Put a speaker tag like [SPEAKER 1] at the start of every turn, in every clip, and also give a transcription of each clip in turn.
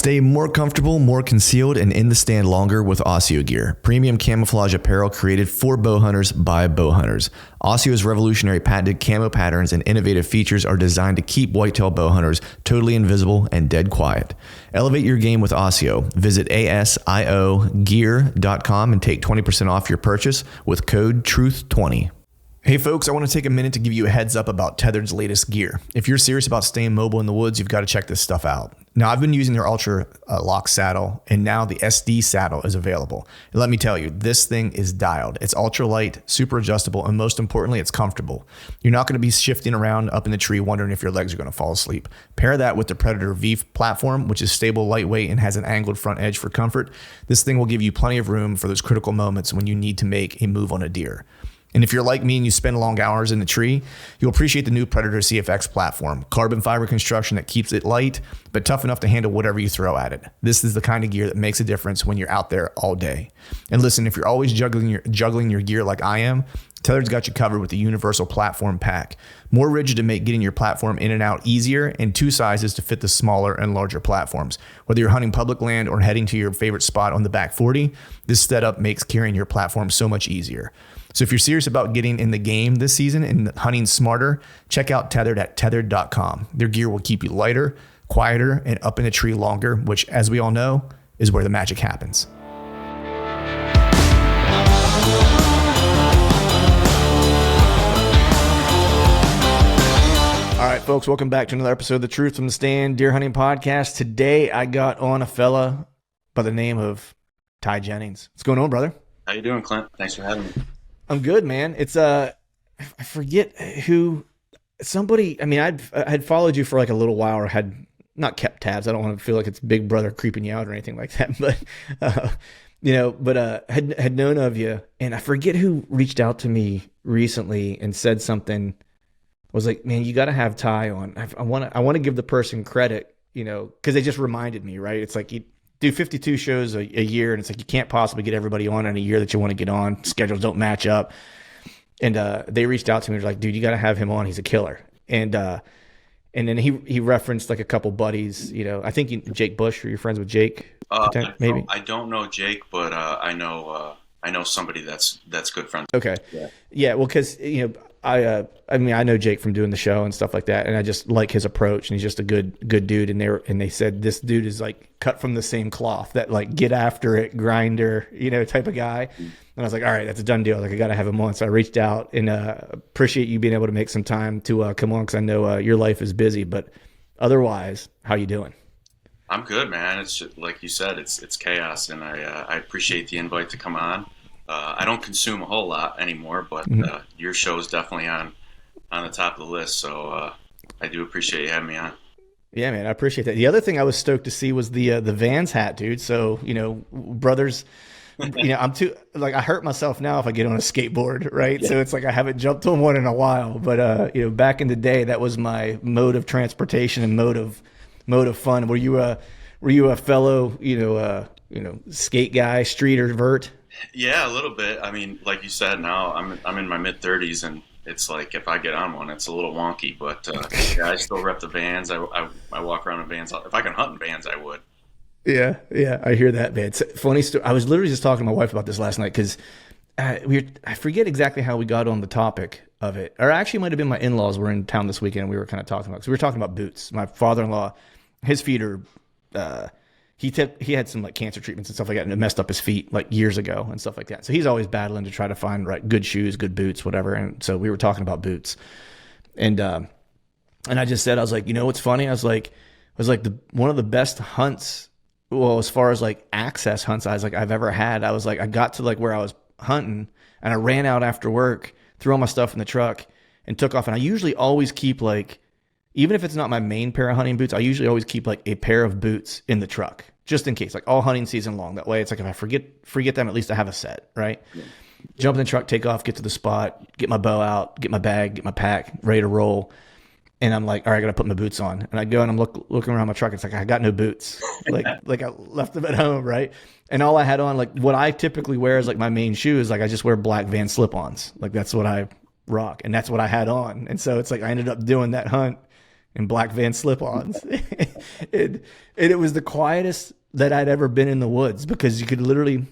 [SPEAKER 1] Stay more comfortable, more concealed, and in the stand longer with Osseo gear. Premium camouflage apparel created for bow hunters by bow hunters. Osseo's revolutionary patented camo patterns and innovative features are designed to keep whitetail bow hunters totally invisible and dead quiet. Elevate your game with Osseo. Visit asiogear.com and take 20% off your purchase with code TRUTH20. Hey folks, I want to take a minute to give you a heads up about Tethered's latest gear. If you're serious about staying mobile in the woods, you've got to check this stuff out. Now, I've been using their Ultra Lock saddle, and now the SD saddle is available. And let me tell you, this thing is dialed. It's ultra light, super adjustable, and most importantly, it's comfortable. You're not going to be shifting around up in the tree wondering if your legs are going to fall asleep. Pair that with the Predator V platform, which is stable, lightweight, and has an angled front edge for comfort. This thing will give you plenty of room for those critical moments when you need to make a move on a deer. And if you're like me and you spend long hours in the tree, you'll appreciate the new Predator CFX platform. Carbon fiber construction that keeps it light, but tough enough to handle whatever you throw at it. This is the kind of gear that makes a difference when you're out there all day. And listen, if you're always juggling your gear like I am, Tethered's got you covered with the Universal Platform Pack. More rigid to make getting your platform in and out easier, and 2 sizes to fit the smaller and larger platforms. Whether you're hunting public land or heading to your favorite spot on the back 40, this setup makes carrying your platform so much easier. So if you're serious about getting in the game this season and hunting smarter, check out Tethered at tethered.com. Their gear will keep you lighter, quieter, and up in the tree longer, which, as we all know, is where the magic happens. All right, folks, welcome back to another episode of the Truth from the Stand Deer Hunting Podcast. Today, I got on a fella by the name of Ty Jennings. What's going on, brother?
[SPEAKER 2] How you doing, Clint? Thanks for having me.
[SPEAKER 1] I'm good, man. It's I forget who, somebody. I mean, I had followed you for like a little while, or had not kept tabs. I don't want to feel like it's Big Brother creeping you out or anything like that. But had known of you, and I forget who reached out to me recently and said something. I was like, man, you got to have Ty on. I want to give the person credit, because they just reminded me, right? It's like you do 52 shows a year, and it's like you can't possibly get everybody on in a year that you want to get on. Schedules don't match up. And they reached out to me. They're like, dude, you got to have him on. He's a killer. And then he referenced like a couple buddies. I think Jake Bush. Are you friends with Jake? Maybe.
[SPEAKER 2] I don't know Jake, but I know somebody that's good friends.
[SPEAKER 1] Okay. Yeah. Well, because I know Jake from doing the show and stuff like that, and I just like his approach, and he's just a good dude. And they said this dude is like cut from the same cloth, that like get after it, grinder, type of guy. And I was like, all right, that's a done deal. Like I got to have him on. So I reached out, and appreciate you being able to make some time to come on, because I know your life is busy. But otherwise, how you doing?
[SPEAKER 2] I'm good, man. It's just, like you said, it's chaos, and I appreciate the invite to come on. I don't consume a whole lot anymore, but your show is definitely on the top of the list. So I do appreciate you having me on.
[SPEAKER 1] Yeah, man, I appreciate that. The other thing I was stoked to see was the Vans hat, dude. So, brothers, I'm too, like, I hurt myself now if I get on a skateboard, right? Yeah. So it's like I haven't jumped on one in a while. But, back in the day, that was my mode of transportation and mode of fun. Were you a fellow, skate guy, street or vert?
[SPEAKER 2] Yeah, a little bit. I mean, like you said, now I'm in my mid 30s, and it's like if I get on one, it's a little wonky. But I still rep the Vans. I walk around in Vans. If I can hunt in Vans, I would. Yeah, I hear that, man. It's a funny story. I was literally just talking to my wife about this last night, because I forget exactly how we got on the topic of it. Or actually, it might have been my in-laws were in town this weekend, and we were kind of talking about it. So we were talking about boots. My father-in-law, his feet are. He had some like cancer treatments and stuff like that, and it messed up his feet like years ago and stuff like that. So he's always battling to try to find good shoes, good boots, whatever. And so we were talking about boots, and I just said, I was like, what's funny? I was like one of the best hunts. Well, as far as like access hunts, I've ever had. I was like, I got to like where I was hunting, and I ran out after work, threw all my stuff in the truck, and took off. And I usually always keep like, even if it's not my main pair of hunting boots, I usually always keep like a pair of boots in the truck, just in case, like all hunting season long. That way it's like if I forget them, at least I have a set, right? Yeah. Jump in the truck, take off, get to the spot, get my bow out, get my bag, get my pack, ready to roll. And I'm like, all right, I got to put my boots on. And I go and I'm looking around my truck. It's like, I got no boots. like I left them at home, right? And all I had on, like what I typically wear is like my main shoe is like I just wear black Vans slip-ons. Like that's what I rock. And that's what I had on. And so it's like I ended up doing that hunt
[SPEAKER 1] and black Van slip-ons. and, and it was the quietest that I'd ever been in the woods because you could literally,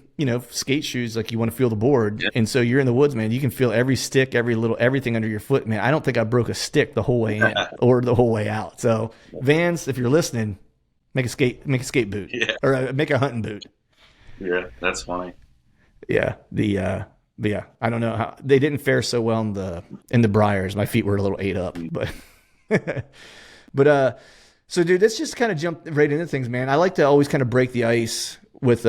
[SPEAKER 1] skate shoes, like you want to feel the board.
[SPEAKER 2] Yep.
[SPEAKER 1] And so you're in the woods, man. You can feel every stick, everything under your foot, man. I don't think I broke a stick the whole way in or the whole way out. So Vans, if you're listening, make a skate boot or make a hunting boot.
[SPEAKER 2] Yeah, that's funny.
[SPEAKER 1] Yeah. But yeah, I don't know how they didn't fare so well in the briars. My feet were a little ate up, but so dude, let's just kind of jump right into things, man. I like to always kind of break the ice with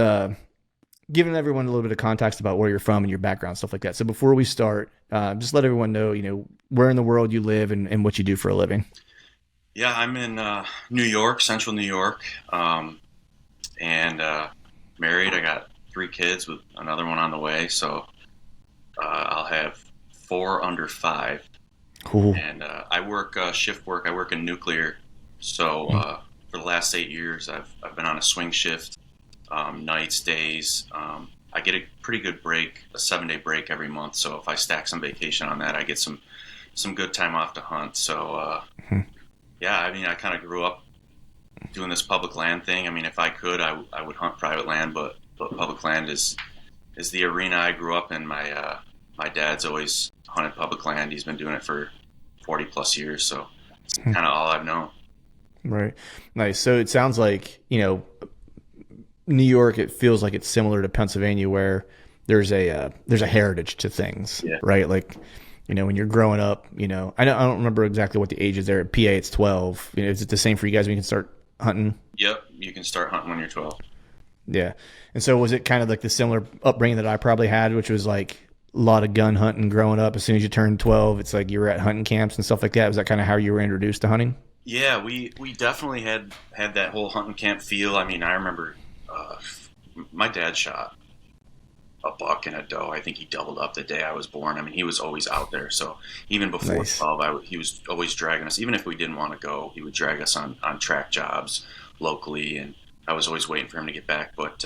[SPEAKER 1] giving everyone a little bit of context about where you're from and your background, stuff like that. So before we start, just let everyone know, where in the world you live and what you do for a living.
[SPEAKER 2] Yeah, I'm in New York, central New York, and married. I got 3 kids with another one on the way, so I'll have 4 under 5.
[SPEAKER 1] Cool.
[SPEAKER 2] And I work shift work. I work in nuclear. So for the last 8 years, I've been on a swing shift, nights, days. I get a pretty good break, a 7-day break every month. So if I stack some vacation on that, I get some good time off to hunt. So yeah, I mean, I kind of grew up doing this public land thing. I mean, if I could, I would hunt private land, but public land is the arena I grew up in. My dad's always hunted public land. He's been doing it for 40 plus years. So it's kind of all I've known.
[SPEAKER 1] Right. Nice. So it sounds like, New York, it feels like it's similar to Pennsylvania where there's a heritage to things, right? Like, when you're growing up, I don't remember exactly what the age is there. At PA, it's 12. Is it the same for you guys when you can start hunting?
[SPEAKER 2] Yep. You can start hunting when you're 12.
[SPEAKER 1] Yeah. And so was it kind of like the similar upbringing that I probably had, which was like a lot of gun hunting growing up? As soon as you turned 12, it's like you were at hunting camps and stuff like that. Was that kind of how you were introduced to hunting?
[SPEAKER 2] Yeah, we definitely had that whole hunting camp feel. I mean, I remember my dad shot a buck and a doe. I think he doubled up the day I was born. I mean, he was always out there. So even before
[SPEAKER 1] Nice.
[SPEAKER 2] 12, he was always dragging us. Even if we didn't want to go, he would drag us on track jobs locally, and I was always waiting for him to get back. But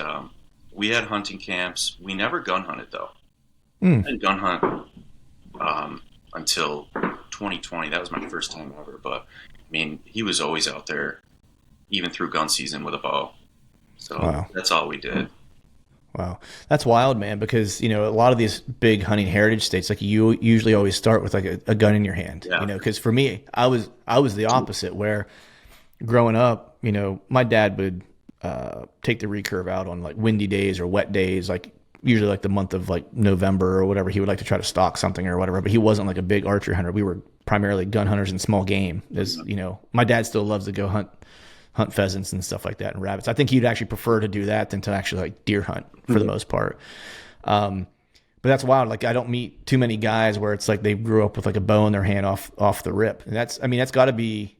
[SPEAKER 2] we had hunting camps. We never gun hunted, though. I didn't gun hunt until 2020. That was my first time ever. But I mean, he was always out there, even through gun season, with a bow. So
[SPEAKER 1] Wow.
[SPEAKER 2] That's all we did.
[SPEAKER 1] Wow. That's wild, man, because, a lot of these big hunting heritage states, like you usually always start with like a gun in your hand,
[SPEAKER 2] Yeah.
[SPEAKER 1] because for me, I was the opposite where growing up, my dad would take the recurve out on like windy days or wet days, like usually like the month of like November or whatever. He would like to try to stalk something or whatever, but he wasn't like a big archery hunter. We were primarily gun hunters and small game. As my dad still loves to go hunt pheasants and stuff like that and rabbits. I think he'd actually prefer to do that than to actually like deer hunt for the most part. But that's wild. Like I don't meet too many guys where it's like they grew up with like a bow in their hand off the rip. And that's got to be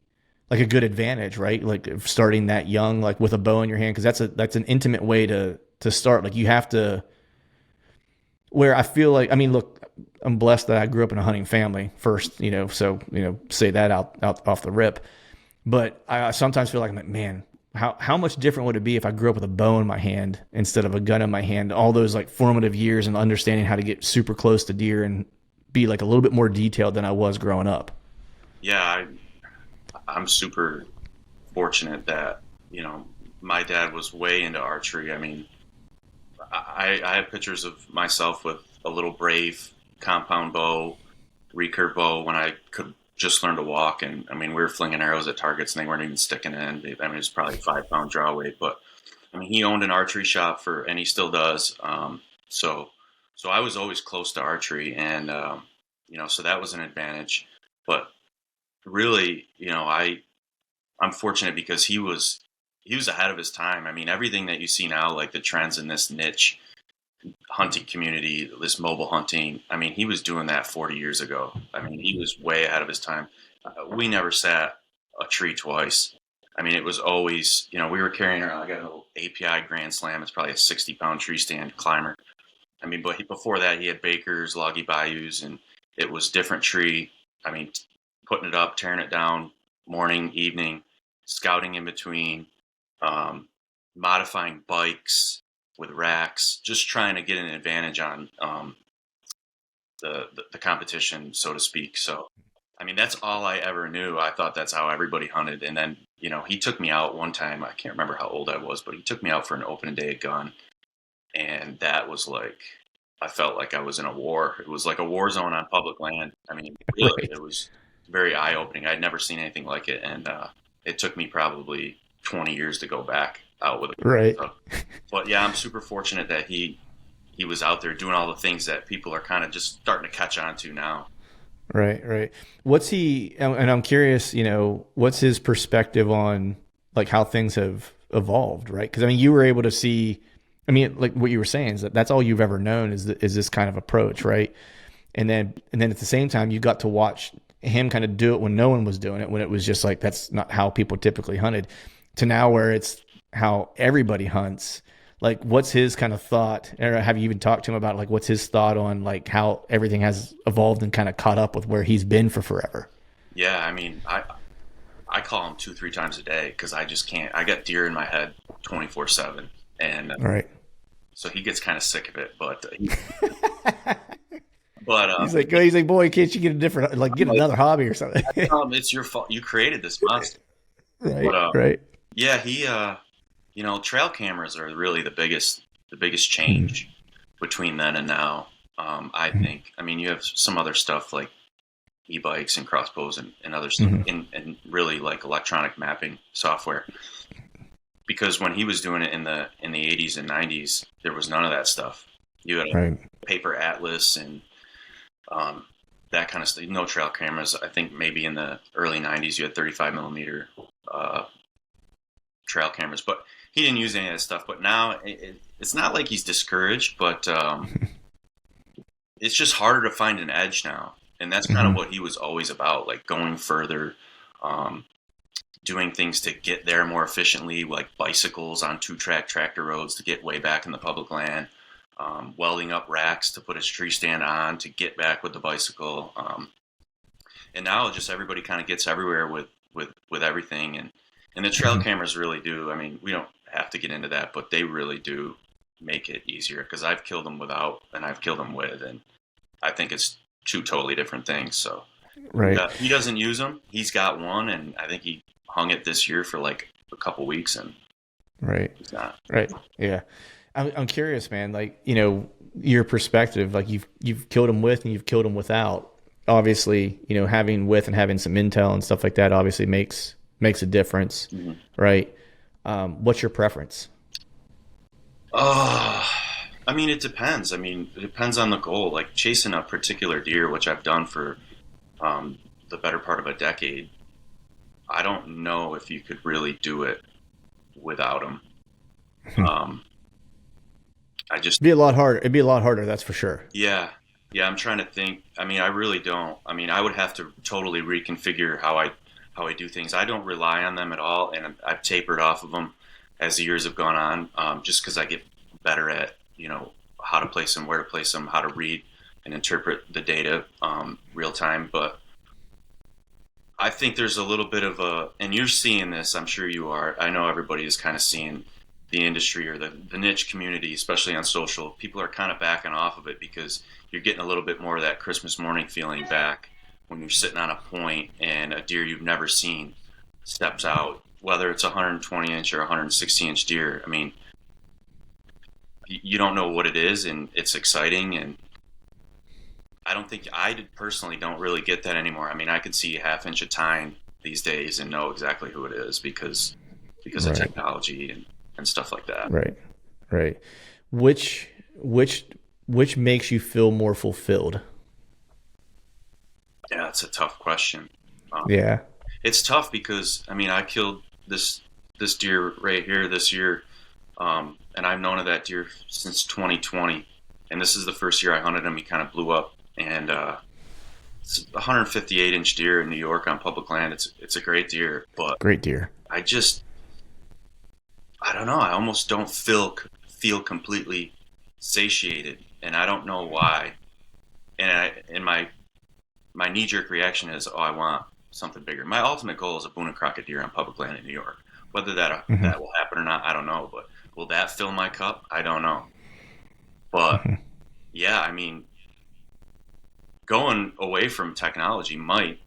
[SPEAKER 1] like a good advantage, right? Like starting that young, like with a bow in your hand, because that's an intimate way to start. Like you have to. Where I feel like, look, I'm blessed that I grew up in a hunting family first, so say that out off the rip. But I sometimes feel like, man, how much different would it be if I grew up with a bow in my hand instead of a gun in my hand? All those like formative years and understanding how to get super close to deer and be like a little bit more detailed than I was growing up.
[SPEAKER 2] Yeah, I'm super fortunate that, my dad was way into archery. I mean, I have pictures of myself with a little Brave compound bow, recurve bow when I could just learn to walk. And I mean, we were flinging arrows at targets and they weren't even sticking in. I mean, it was probably 5-pound draw weight, but I mean, he owned an archery shop and he still does. So I was always close to archery and, so that was an advantage, but really, I'm fortunate because he was ahead of his time. I mean, everything that you see now, like the trends in this niche hunting community, this mobile hunting, I mean, he was doing that 40 years ago. I mean, he was way ahead of his time. We never sat a tree twice. I mean, it was always, we were carrying around, I got an old API Grand Slam. It's probably a 60-pound tree stand climber. I mean, but before that, he had Bakers, Loggy Bayous, and it was different tree. I mean, putting it up, tearing it down, morning, evening, scouting in between, modifying bikes with racks, just trying to get an advantage on the competition, so to speak. So I mean, that's all I ever knew. I thought that's how everybody hunted. And then, he took me out one time. I can't remember how old I was, but he took me out for an open day gun. And that was like, I felt like I was in a war. It was like a war zone on public land. I mean, really,
[SPEAKER 1] Right.
[SPEAKER 2] it was very eye opening. I'd never seen anything like it. And it took me probably 20 years to go back out with a gun.
[SPEAKER 1] Right.
[SPEAKER 2] So, but yeah, I'm super fortunate that he was out there doing all the things that people are kind of just starting to catch on to now.
[SPEAKER 1] Right. Right. What's he, and I'm curious, what's his perspective on like how things have evolved, right? Because I mean, you were able to see, I mean, like what you were saying is that that's all you've ever known is this kind of approach, right? And then at the same time, you got to watch him kind of do it when no one was doing it, when it was just like that's not how people typically hunted, to now where it's how everybody hunts. Like, what's his kind of thought? Or have you even talked to him about like what's his thought on like how everything has evolved and kind of caught up with where he's been for forever?
[SPEAKER 2] Yeah, I mean, I call him 2-3 times a day because I just can't. I got deer in my head 24/7, and
[SPEAKER 1] Right.
[SPEAKER 2] so he gets kind of sick of it. But
[SPEAKER 1] He's like, boy, can't you get a different, like, get
[SPEAKER 2] like,
[SPEAKER 1] another hobby or something?
[SPEAKER 2] it's your fault. You created this monster.
[SPEAKER 1] Right.
[SPEAKER 2] But
[SPEAKER 1] Right.
[SPEAKER 2] yeah, trail cameras are really the biggest change between then and now. I think. I mean, you have some other stuff like e-bikes and crossbows and other stuff, and really like electronic mapping software. Because when he was doing it in the 80s and 90s, there was none of that stuff. You had a
[SPEAKER 1] Right.
[SPEAKER 2] paper atlas and that kind of stuff. No trail cameras. I think maybe in the early 90s you had 35 millimeter trail cameras, but he didn't use any of that stuff. But now it's not like he's discouraged, but it's just harder to find an edge now. And that's kind of what he was always about, like going further, doing things to get there more efficiently, like bicycles on 2-track tractor roads to get way back in the public land, welding up racks to put his tree stand on to get back with the bicycle. And now just everybody kind of gets everywhere with everything. And the trail cameras really do. I mean, we don't have to get into that, but they really do make it easier because I've killed them without and I've killed them with. And I think it's two totally different things. So
[SPEAKER 1] Right.
[SPEAKER 2] he doesn't use them. He's got one, and I think he hung it this year for like a couple weeks, and
[SPEAKER 1] Right.
[SPEAKER 2] he's not.
[SPEAKER 1] Right. Yeah. I'm curious, man, like, your perspective, like you've killed him with and you've killed him without. Obviously, having with and having some intel and stuff like that obviously makes a difference. Right. What's your preference?
[SPEAKER 2] I mean, it depends. I mean, it depends on the goal. Like chasing a particular deer, which I've done for the better part of a decade, I don't know if you could really do it without them.
[SPEAKER 1] It'd be a lot harder. It'd be a lot harder. That's for sure.
[SPEAKER 2] Yeah, I'm trying to think. I mean, I really don't. I mean, I would have to totally reconfigure how I do things. I don't rely on them at all, and I've tapered off of them as the years have gone on, just because I get better at how to place them, where to place them, how to read and interpret the data real time. But I think there's a little bit of and you're seeing this, I'm sure you are. I know everybody is kind of seeing the industry or the niche community, especially on social. People are kind of backing off of it because you're getting a little bit more of that Christmas morning feeling back when you're sitting on a point and a deer you've never seen steps out, whether it's a 120 inch or 160 inch deer. I mean, you don't know what it is, and it's exciting. And I personally don't really get that anymore. I mean, I could see a half inch of tine these days and know exactly who it is because of
[SPEAKER 1] Right.
[SPEAKER 2] technology and stuff like that.
[SPEAKER 1] Right. Right. Which makes you feel more fulfilled?
[SPEAKER 2] Yeah, it's a tough question.
[SPEAKER 1] Yeah.
[SPEAKER 2] It's tough because I mean, I killed this deer right here this year, and I've known of that deer since 2020, and this is the first year I hunted him. He kind of blew up, and it's a 158 inch deer in New York on public land. It's a great deer, but
[SPEAKER 1] Great deer.
[SPEAKER 2] I don't know. I almost don't feel completely satiated, and I don't know why. And my knee jerk reaction is, oh, I want something bigger. My ultimate goal is a Boone and Crockett deer on public land in New York. Whether that will happen or not, I don't know. But will that fill my cup? I don't know. But yeah, I mean, going away from technology might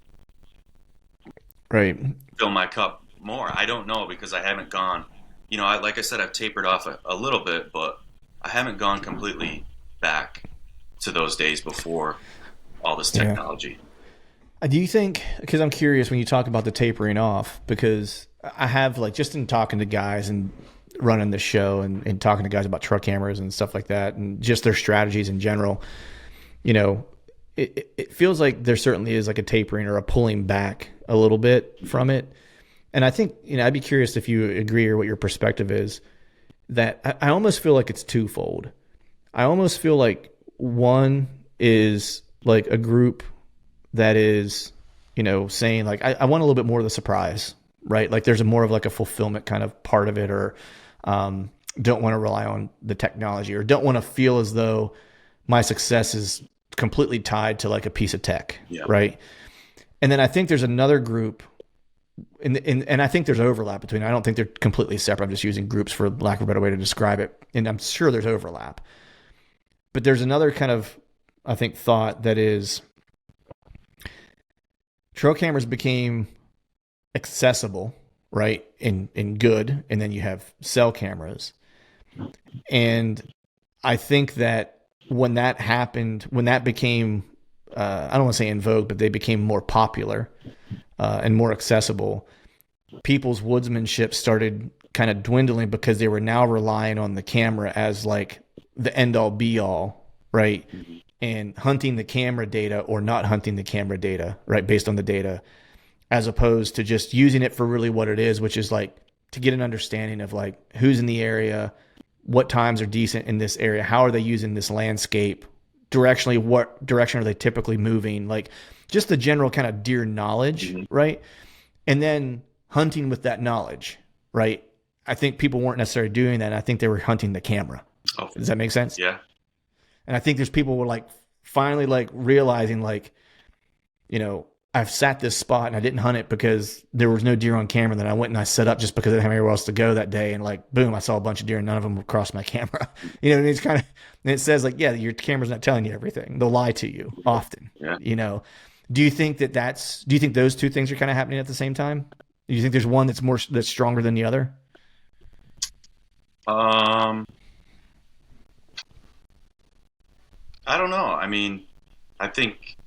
[SPEAKER 1] Right.
[SPEAKER 2] fill my cup more. I don't know because I haven't gone. Like I said, I've tapered off a little bit, but I haven't gone completely back to those days before all this
[SPEAKER 1] Yeah.
[SPEAKER 2] technology.
[SPEAKER 1] Do you think, because I'm curious when you talk about the tapering off, because I have, like, just in talking to guys and running the show and talking to guys about truck cameras and stuff like that and just their strategies in general, you know, it feels like there certainly is like a tapering or a pulling back a little bit from it. And I think, I'd be curious if you agree or what your perspective is, that I almost feel like it's twofold. I almost feel like one is like a group that is, saying like, I want a little bit more of the surprise, right? Like there's a more of like a fulfillment kind of part of it, or don't want to rely on the technology, or don't want to feel as though my success is completely tied to like a piece of tech,
[SPEAKER 2] Yeah.
[SPEAKER 1] right? And then I think there's another group, and I think there's overlap between. I don't think they're completely separate. I'm just using groups for lack of a better way to describe it, and I'm sure there's overlap. But there's another kind of, I think, thought that is trail cameras became accessible, right, in good, and then you have cell cameras. And I think that when that happened, when that became, I don't want to say in vogue, but they became more popular and more accessible, people's woodsmanship started kind of dwindling because they were now relying on the camera as like the end all be all, right? And hunting the camera data or not hunting the camera data, right, based on the data, as opposed to just using it for really what it is, which is like to get an understanding of like who's in the area, what times are decent in this area, how are they using this landscape, directionally, what direction are they typically moving, like just the general kind of deer knowledge, right? And then hunting with that knowledge, right? I think people weren't necessarily doing that. I think they were hunting the camera.
[SPEAKER 2] Oh,
[SPEAKER 1] Does that make sense?
[SPEAKER 2] yeah.
[SPEAKER 1] And I think there's people who were like finally like realizing like, I've sat this spot and I didn't hunt it because there was no deer on camera. Then I went and I set up just because I didn't have anywhere else to go that day. And like, boom, I saw a bunch of deer and none of them crossed my camera. And it's kind of, and it says like, yeah, your camera's not telling you everything. They'll lie to you often,
[SPEAKER 2] Yeah.
[SPEAKER 1] Do you think do you think those two things are kind of happening at the same time? Do you think there's one that's stronger than the other?
[SPEAKER 2] I don't know. I mean, I think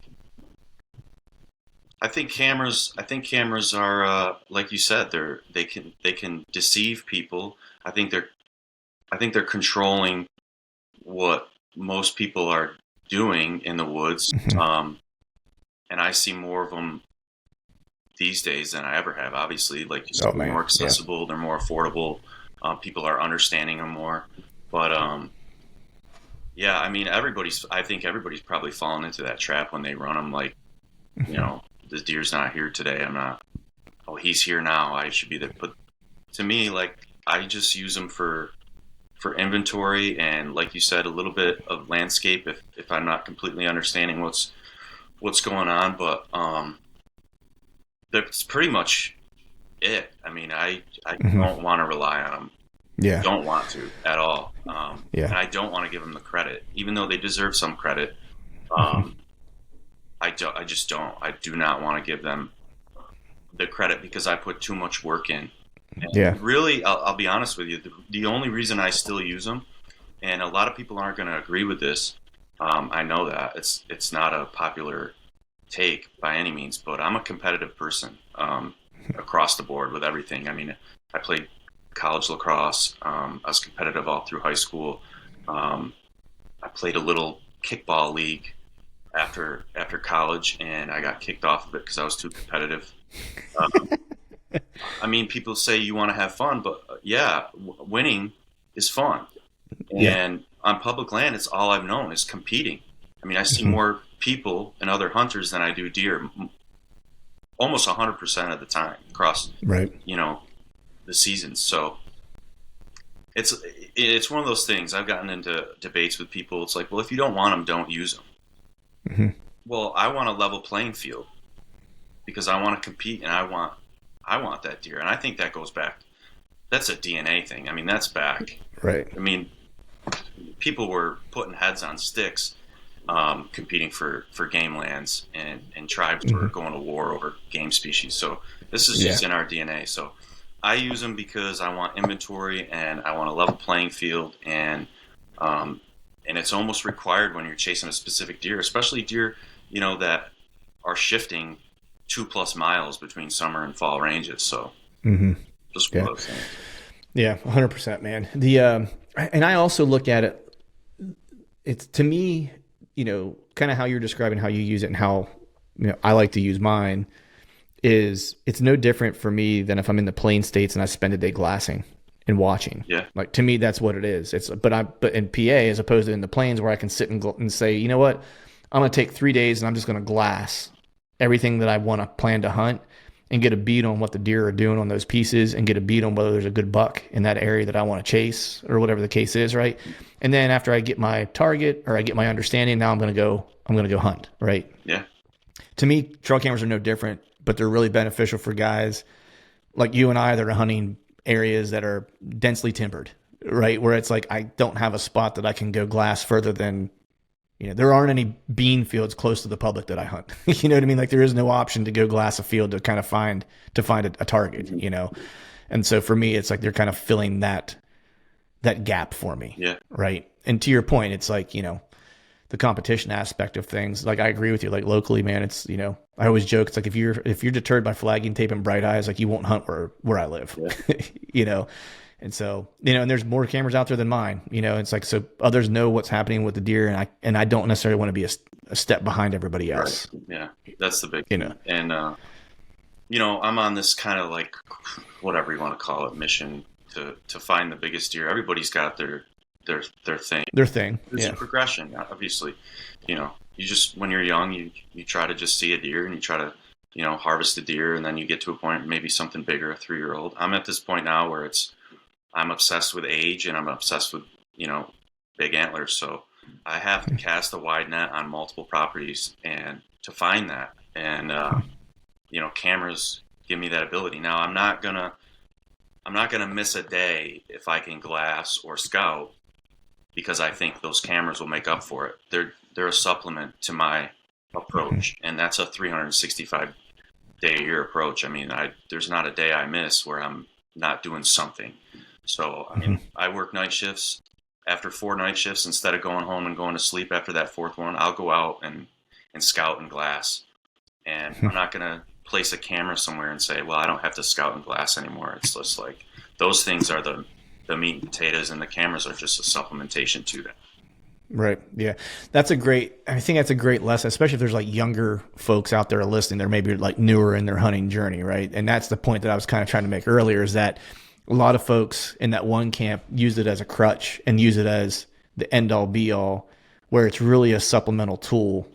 [SPEAKER 2] cameras. I think cameras are like you said. They can deceive people. I think they're controlling what most people are doing in the woods. And I see more of them these days than I ever have. Obviously, like you said, they're more accessible. Yeah. They're more affordable. People are understanding them more. But yeah, I mean, I think everybody's probably fallen into that trap when they run them. Like, the deer's not here today. I'm not. Oh, he's here now. I should be there. But to me, like, I just use them for inventory and, like you said, a little bit of landscape if I'm not completely understanding what's going on. But that's pretty much it. I mean, I don't want to rely on them.
[SPEAKER 1] Yeah.
[SPEAKER 2] Don't want to at all.
[SPEAKER 1] Yeah.
[SPEAKER 2] And I don't want to give them the credit, even though they deserve some credit. I just don't. I do not want to give them the credit because I put too much work in. And
[SPEAKER 1] yeah.
[SPEAKER 2] Really, I'll be honest with you. The only reason I still use them, and a lot of people aren't going to agree with this. I know that it's not a popular take by any means, but I'm a competitive person across the board with everything. I mean, I played college lacrosse. I was competitive all through high school. I played a little kickball league after college, and I got kicked off of it because I was too competitive. I mean, people say you want to have fun, but winning is fun. And on public land, it's all I've known is competing. I mean, I see more people and other hunters than I do deer, almost 100% of the time across, the seasons. So it's one of those things. I've gotten into debates with people. It's like, well, if you don't want them, don't use them. Well, I want a level playing field because I want to compete and I want that deer. And I think that goes back. That's a DNA thing. I mean, that's back.
[SPEAKER 1] Right.
[SPEAKER 2] I mean, people were putting heads on sticks competing for game lands, and tribes were going to war over game species. So this is just in our DNA. So I use them because I want inventory and I want a level playing field, and it's almost required when you're chasing a specific deer, especially deer, that are shifting 2+ miles between summer and fall ranges. So just one of those things.
[SPEAKER 1] Yeah, 100%, man. And I also look at it, it's to me, kind of how you're describing how you use it and how, I like to use mine is it's no different for me than if I'm in the plain states and I spend a day glassing and watching.
[SPEAKER 2] Yeah.
[SPEAKER 1] Like to me, that's what it is. But in PA, as opposed to in the plains where I can sit and say, you know what, I'm going to take 3 days and I'm just going to glass everything that I want to plan to hunt and get a beat on what the deer are doing on those pieces and get a beat on whether there's a good buck in that area that I want to chase or whatever the case is. Right. And then after I get my target or I get my understanding, now I'm going to go hunt. Right.
[SPEAKER 2] Yeah.
[SPEAKER 1] To me, trail cameras are no different, but they're really beneficial for guys like you and I that are hunting areas that are densely timbered, right? Where it's like, I don't have a spot that I can go glass further than, there aren't any bean fields close to the public that I hunt. You know what I mean? Like there is no option to go glass a field to kind of find a target, And so for me, it's like, they're kind of filling that gap for me.
[SPEAKER 2] Yeah.
[SPEAKER 1] Right. And to your point, it's like, the competition aspect of things. Like I agree with you, like locally, man, it's, I always joke, it's like, if you're deterred by flagging tape and bright eyes, like you won't hunt where I live,
[SPEAKER 2] yeah.
[SPEAKER 1] And so, and there's more cameras out there than mine, it's like, so others know what's happening with the deer and I don't necessarily want to be a step behind everybody else.
[SPEAKER 2] Right. Yeah. That's the big thing. And, I'm on this kind of like, whatever you want to call it, mission to find the biggest deer. Everybody's got their thing. There's a progression, obviously. You just, when you're young, you try to just see a deer and you try to, harvest the deer, and then you get to a point, maybe something bigger, a 3-year-old. I'm at this point now where I'm obsessed with age and I'm obsessed with, big antlers. So I have to cast a wide net on multiple properties and to find that. And, cameras give me that ability. Now I'm not gonna miss a day if I can glass or scout, because I think those cameras will make up for it. They're a supplement to my approach, and that's a 365 day a year approach. I mean, there's not a day I miss where I'm not doing something. So, I mean, I work night shifts. After 4 night shifts, instead of going home and going to sleep after that 4th one, I'll go out and scout and glass. And I'm not going to place a camera somewhere and say, well, I don't have to scout and glass anymore. It's just like, those things are the meat and potatoes, and the cameras are just a supplementation to that.
[SPEAKER 1] Right. Yeah. I think that's a great lesson, especially if there's like younger folks out there listening. They're maybe like newer in their hunting journey. Right. And that's the point that I was kind of trying to make earlier, is that a lot of folks in that one camp use it as a crutch and use it as the end all be all, where it's really a supplemental tool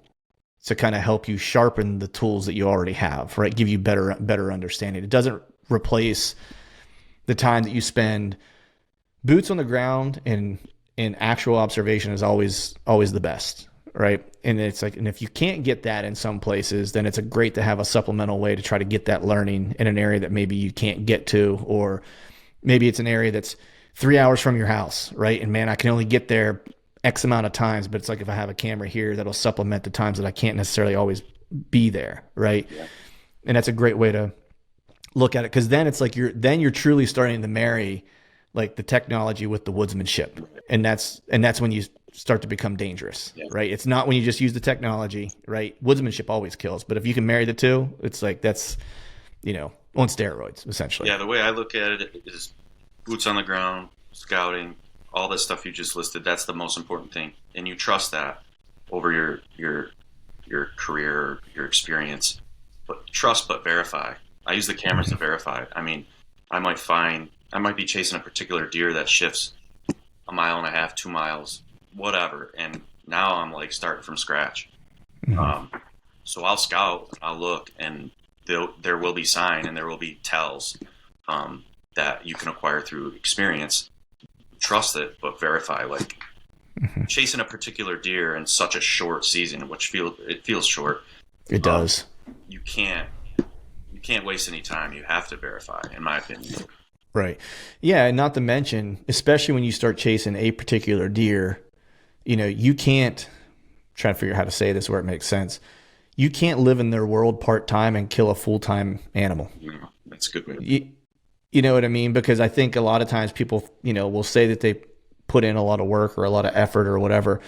[SPEAKER 1] to kind of help you sharpen the tools that you already have, right? Give you better understanding. It doesn't replace the time that you spend boots on the ground and actual observation is always the best, right? And it's like, and if you can't get that in some places, then it's great to have a supplemental way to try to get that learning in an area that maybe you can't get to, or maybe it's an area that's 3 hours from your house, right? And man, I can only get there X amount of times, but it's like, if I have a camera here, that'll supplement the times that I can't necessarily always be there, right? Yeah. And that's a great way to look at it, because then it's like you're truly starting to marry like the technology with the woodsmanship, and that's when you start to become dangerous, right? It's not when you just use the technology, right? Woodsmanship always kills, but if you can marry the two, it's like that's on steroids essentially.
[SPEAKER 2] Yeah, the way I look at it is boots on the ground, scouting, all this stuff you just listed. That's the most important thing, and you trust that over your career, your experience. But trust, but verify. I use the cameras to verify. I mean, I might be chasing a particular deer that shifts 1.5 miles, 2 miles, whatever, and now I'm like starting from scratch. So I'll scout, I'll look, and there will be sign and there will be tells that you can acquire through experience. Trust it, but verify. Like chasing a particular deer in such a short season, which feels short.
[SPEAKER 1] It does.
[SPEAKER 2] You can't waste any time. You have to verify, in my opinion.
[SPEAKER 1] Right. Yeah. And not to mention, especially when you start chasing a particular deer, you can't trying to figure out how to say this where it makes sense. You can't live in their world part-time and kill a full-time animal.
[SPEAKER 2] No, that's a good way.
[SPEAKER 1] You know what I mean? Because I think a lot of times people, will say that they put in a lot of work or a lot of effort or whatever,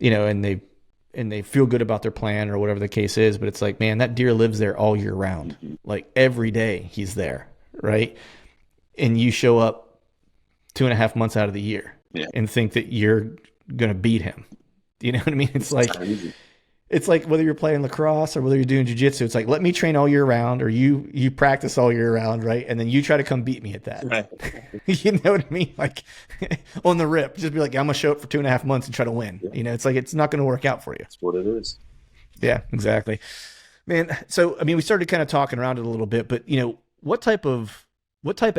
[SPEAKER 1] and they feel good about their plan or whatever the case is. But it's like, man, that deer lives there all year round. Mm-hmm. Like every day he's there. Right. And you show up 2.5 months out of the year and think that you're going to beat him. You know what I mean? It's like whether you're playing lacrosse or whether you're doing jiu-jitsu, it's like, let me train all year round, or you practice all year round, right? And then you try to come beat me at that. Right. You know what I mean? Like on the rip, just be like, I'm going to show up for 2.5 months and try to win. Yeah. It's like, it's not going to work out for you.
[SPEAKER 2] That's what it is.
[SPEAKER 1] Yeah, exactly. Man, so, we started kind of talking around it a little bit, but, what type of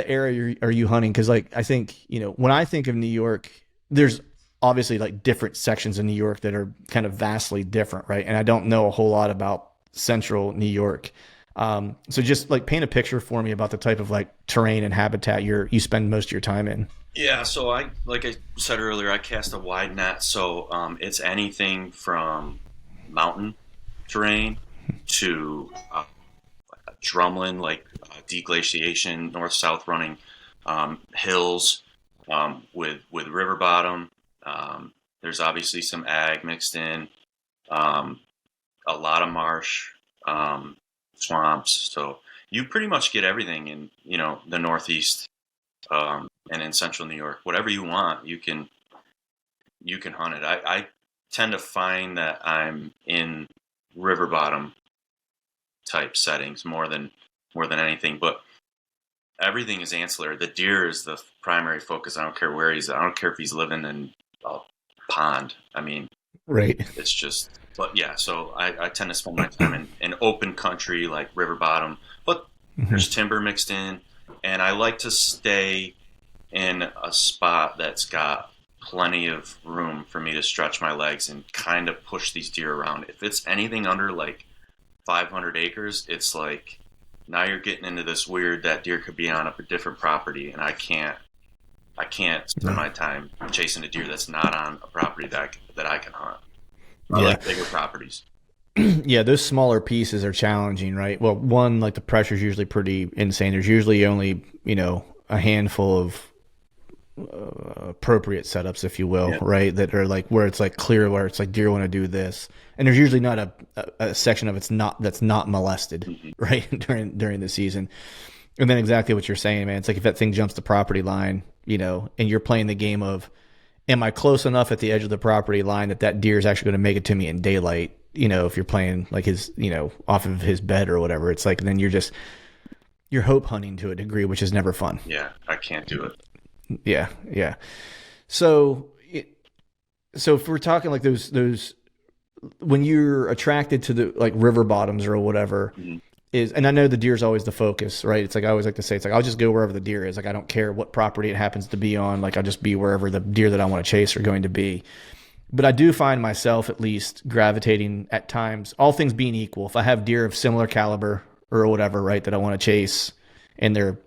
[SPEAKER 1] area are you hunting? Because, like, I think, when I think of New York, there's obviously like different sections of New York that are kind of vastly different, right? And I don't know a whole lot about central New York. So just like paint a picture for me about the type of like terrain and habitat you spend most of your time in.
[SPEAKER 2] Yeah, so like I said earlier, I cast a wide net, so it's anything from mountain terrain to drumlin, like deglaciation, north-south running, hills with river bottom. There's obviously some ag mixed in, a lot of marsh, swamps. So you pretty much get everything in, the Northeast, and in central New York. Whatever you want, you can hunt it. I tend to find that I'm in river bottom type settings more than anything, but everything is ancillary. The deer is the primary focus. I don't care where he's at. I don't care if he's living in a pond.
[SPEAKER 1] Right.
[SPEAKER 2] It's just, but yeah, so I tend to spend my time in open country, like river bottom, but there's timber mixed in, and I like to stay in a spot that's got plenty of room for me to stretch my legs and kind of push these deer around. If it's anything under like 500 acres, it's like, now you're getting into this weird, that deer could be on a different property, and I can't spend my time chasing a deer that's not on a property that I can hunt. I like bigger properties.
[SPEAKER 1] Yeah, those smaller pieces are challenging, right? Well, one, like the pressure's usually pretty insane. There's usually only, a handful of appropriate setups, if you will, right? That are like where it's like clear, where it's like deer want to do this, and there's usually not a section of that's not molested, right, during the season. And then exactly what you're saying, man. It's like if that thing jumps the property line, and you're playing the game of, am I close enough at the edge of the property line that deer is actually going to make it to me in daylight? If you're playing like his, off of his bed or whatever, it's like then you're hope hunting to a degree, which is never fun.
[SPEAKER 2] Yeah, I can't do it.
[SPEAKER 1] Yeah. So if we're talking like those, when you're attracted to the like river bottoms or whatever, and I know the deer is always the focus, right? It's like, I always like to say, it's like, I'll just go wherever the deer is. Like, I don't care what property it happens to be on. Like, I'll just be wherever the deer that I want to chase are going to be. But I do find myself at least gravitating at times, all things being equal. If I have deer of similar caliber or whatever, right, that I want to chase, and they're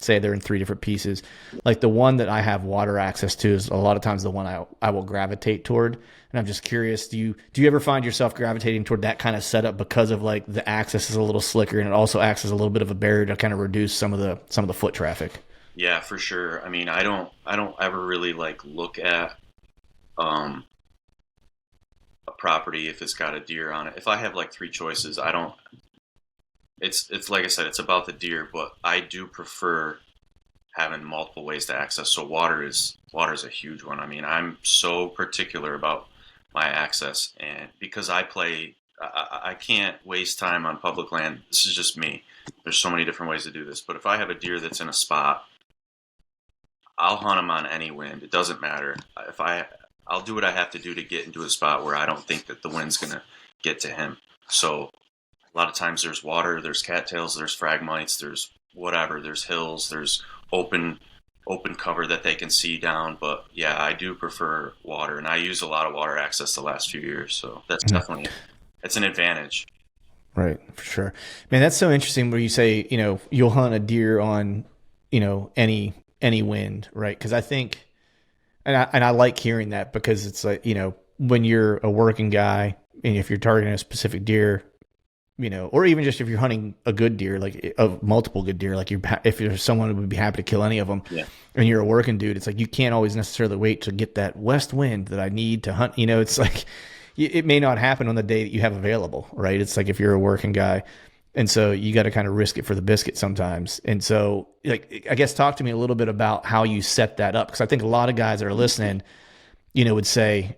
[SPEAKER 1] in 3 different pieces, like the one that I have water access to is a lot of times the one I will gravitate toward. And I'm just curious, do you ever find yourself gravitating toward that kind of setup because of like the access is a little slicker and it also acts as a little bit of a barrier to kind of reduce some of the foot traffic?
[SPEAKER 2] Yeah, for sure. I don't ever really like look at a property if it's got a deer on it. If I have like 3 choices, it's like I said, it's about the deer, but I do prefer having multiple ways to access. So water is a huge one. I'm so particular about my access, and because I can't waste time on public land. This is just me. There's so many different ways to do this, but if I have a deer that's in a spot, I'll hunt him on any wind. It doesn't matter. I'll do what I have to do to get into a spot where I don't think that the wind's gonna get to him. So a lot of times there's water, there's cattails, there's phragmites, there's whatever, there's hills, there's open cover that they can see down. But yeah, I do prefer water, and I use a lot of water access the last few years. So that's definitely, it's an advantage.
[SPEAKER 1] Right, for sure. Man, that's so interesting where you say, you'll hunt a deer on, any wind, right? Because I think, and I like hearing that, because it's like, when you're a working guy and if you're targeting a specific deer, or even just if you're hunting a good deer, like of multiple good deer, like if there's someone who would be happy to kill any of them, and you're a working dude, it's like you can't always necessarily wait to get that west wind that I need to hunt. It's like it may not happen on the day that you have available, right? It's like if you're a working guy, and so you got to kind of risk it for the biscuit sometimes. And so, like, I guess talk to me a little bit about how you set that up, because I think a lot of guys that are listening, would say,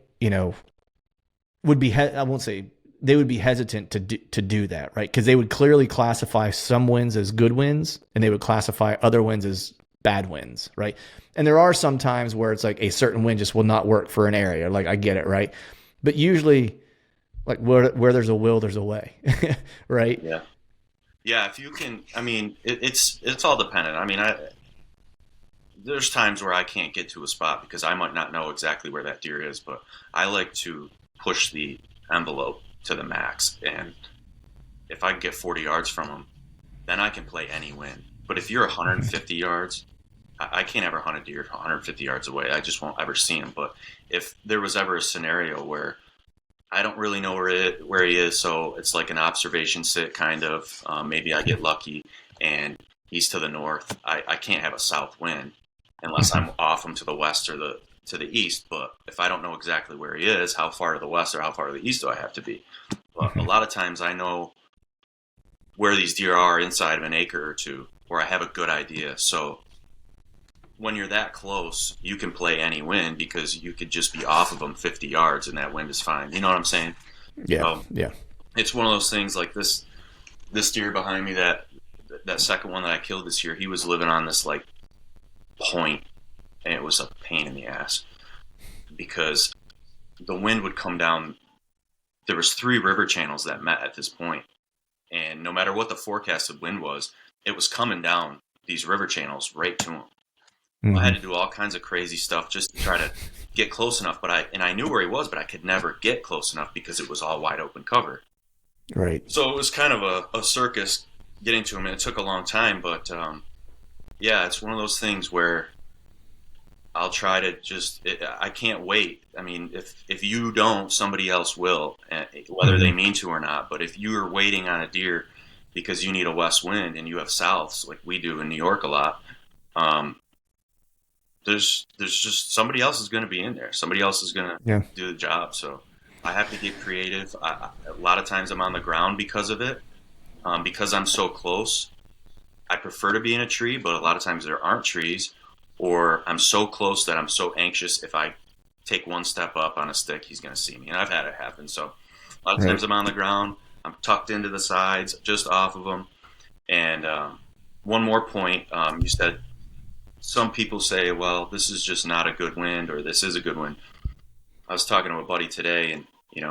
[SPEAKER 1] would be I won't say. They would be hesitant to do that, right? Because they would clearly classify some wins as good wins, and they would classify other wins as bad wins, right? And there are some times where it's like a certain win just will not work for an area. Like, I get it, right? But usually, like where there's a will, there's a way, right?
[SPEAKER 2] Yeah. Yeah. If you can, I mean, it's all dependent. I mean, there's times where I can't get to a spot because I might not know exactly where that deer is, but I like to push the envelope to the max, and if I can get 40 yards from them, then I can play any wind. But if you're 150 yards, I can't ever hunt a deer 150 yards away. I just won't ever see him. But if there was ever a scenario where I don't really know where he is, so it's like an observation sit kind of, maybe I get lucky and he's to the north, I can't have a south wind unless I'm off him to the west or to the east. But if I don't know exactly where he is, how far to the west or how far to the east do I have to be? But a lot of times I know where these deer are inside of an acre or two, or I have a good idea. So when you're that close, you can play any wind because you could just be off of them 50 yards and that wind is fine. You know what I'm saying?
[SPEAKER 1] Yeah. Yeah.
[SPEAKER 2] It's one of those things like this deer behind me, that second one that I killed this year, he was living on this like point, and it was a pain in the ass because the wind would come down. There was 3 river channels that met at this point, and no matter what the forecasted wind was, it was coming down these river channels right to him. I had to do all kinds of crazy stuff just to try to get close enough, but I knew where he was, but I could never get close enough because it was all wide open cover.
[SPEAKER 1] Right.
[SPEAKER 2] So it was kind of a circus getting to him, and it took a long time, but yeah, it's one of those things where I'll try to I can't wait. I mean, if you don't, somebody else will, whether they mean to or not. But if you're waiting on a deer because you need a west wind and you have souths like we do in New York a lot, there's just somebody else is going to be in there. Somebody else is going to do the job. So I have to get creative. A lot of times I'm on the ground because of it, because I'm so close. I prefer to be in a tree, but a lot of times there aren't trees. Or I'm so close that I'm so anxious if I take one step up on a stick, he's going to see me. And I've had it happen. So a lot of times I'm on the ground, I'm tucked into the sides, just off of them. And one more point, you said some people say, well, this is just not a good wind, or this is a good wind. I was talking to a buddy today, and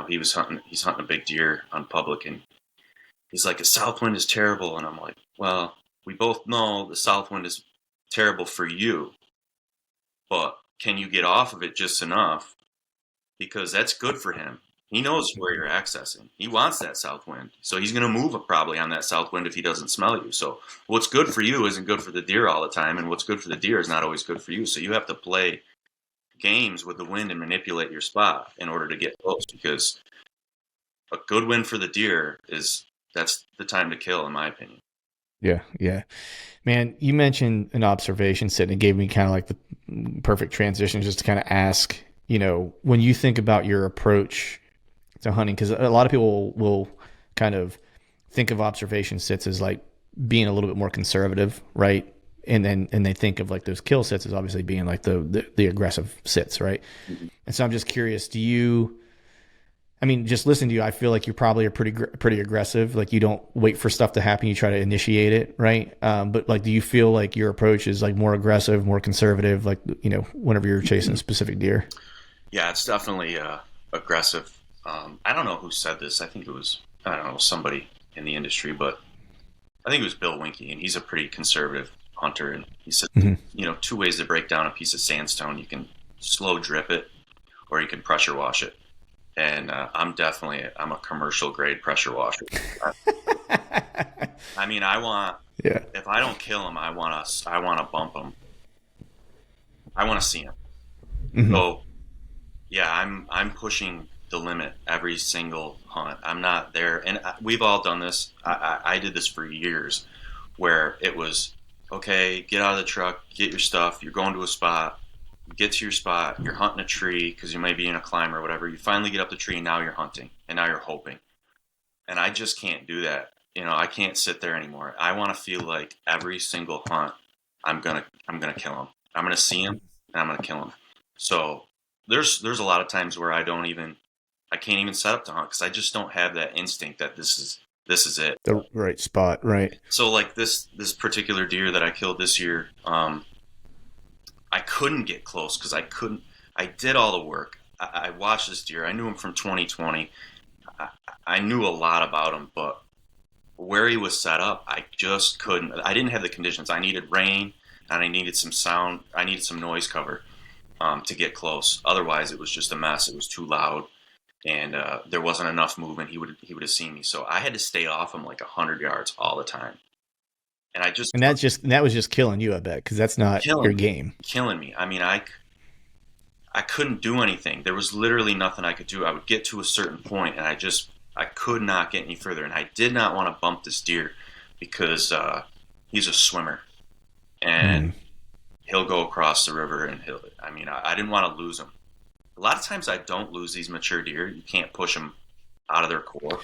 [SPEAKER 2] he's hunting a big deer on public, and he's like, the south wind is terrible. And I'm like, well, we both know the south wind is terrible for you, but can you get off of it just enough? Because that's good for him. He knows where you're accessing. He wants that south wind. So he's going to move probably on that south wind if he doesn't smell you. So what's good for you isn't good for the deer all the time, and what's good for the deer is not always good for you. So you have to play games with the wind and manipulate your spot in order to get close, because a good wind for the deer that's the time to kill, in my opinion.
[SPEAKER 1] Yeah, yeah. Man, you mentioned an observation set, and it gave me kind of like the perfect transition just to kind of ask, when you think about your approach to hunting, because a lot of people will kind of think of observation sits as like being a little bit more conservative, right? And they think of like those kill sits as obviously being like the aggressive sits, right? Mm-hmm. And so I'm just curious, just listening to you, I feel like you're probably a pretty aggressive. Like you don't wait for stuff to happen. You try to initiate it. Right. But like, do you feel like your approach is like more aggressive, more conservative, like, whenever you're chasing a specific deer?
[SPEAKER 2] Yeah, it's definitely aggressive. I don't know who said this. I think it was, somebody in the industry, but I think it was Bill Winke, and he's a pretty conservative hunter. And he said, 2 ways to break down a piece of sandstone. You can slow drip it, or you can pressure wash it. And I'm a commercial grade pressure washer. I mean, if I don't kill him, I want to bump him. I want to see him. Mm-hmm. So Yeah, I'm pushing the limit every single hunt. I'm not there, and we've all done this. I did this for years, where it was okay. Get out of the truck, get your stuff. You're going to a spot. You get to your spot. You're hunting a tree because you may be in a climb or whatever. You finally get up the tree, and now you're hunting, and now you're hoping. And I just can't do that. I can't sit there anymore. I want to feel like every single hunt, I'm gonna kill him. I'm gonna see him, and I'm gonna kill him. So there's a lot of times where I can't even set up to hunt because I just don't have that instinct that this is it.
[SPEAKER 1] The right spot, right?
[SPEAKER 2] So like this particular deer that I killed this year, I couldn't get close because I couldn't. I did all the work. I watched this deer. I knew him from 2020. I knew a lot about him, but where he was set up, I just couldn't. I didn't have the conditions. I needed rain, and I needed some sound. I needed some noise cover to get close. Otherwise, it was just a mess. It was too loud, and there wasn't enough movement. He would have seen me. So I had to stay off him like 100 yards all the time. And
[SPEAKER 1] that was just killing you, I bet, because that's not your game.
[SPEAKER 2] Killing me. I mean, I couldn't do anything. There was literally nothing I could do. I would get to a certain point, and I could not get any further. And I did not want to bump this deer because he's a swimmer, and he'll go across the river, and I didn't want to lose him. A lot of times I don't lose these mature deer. You can't push them out of their core.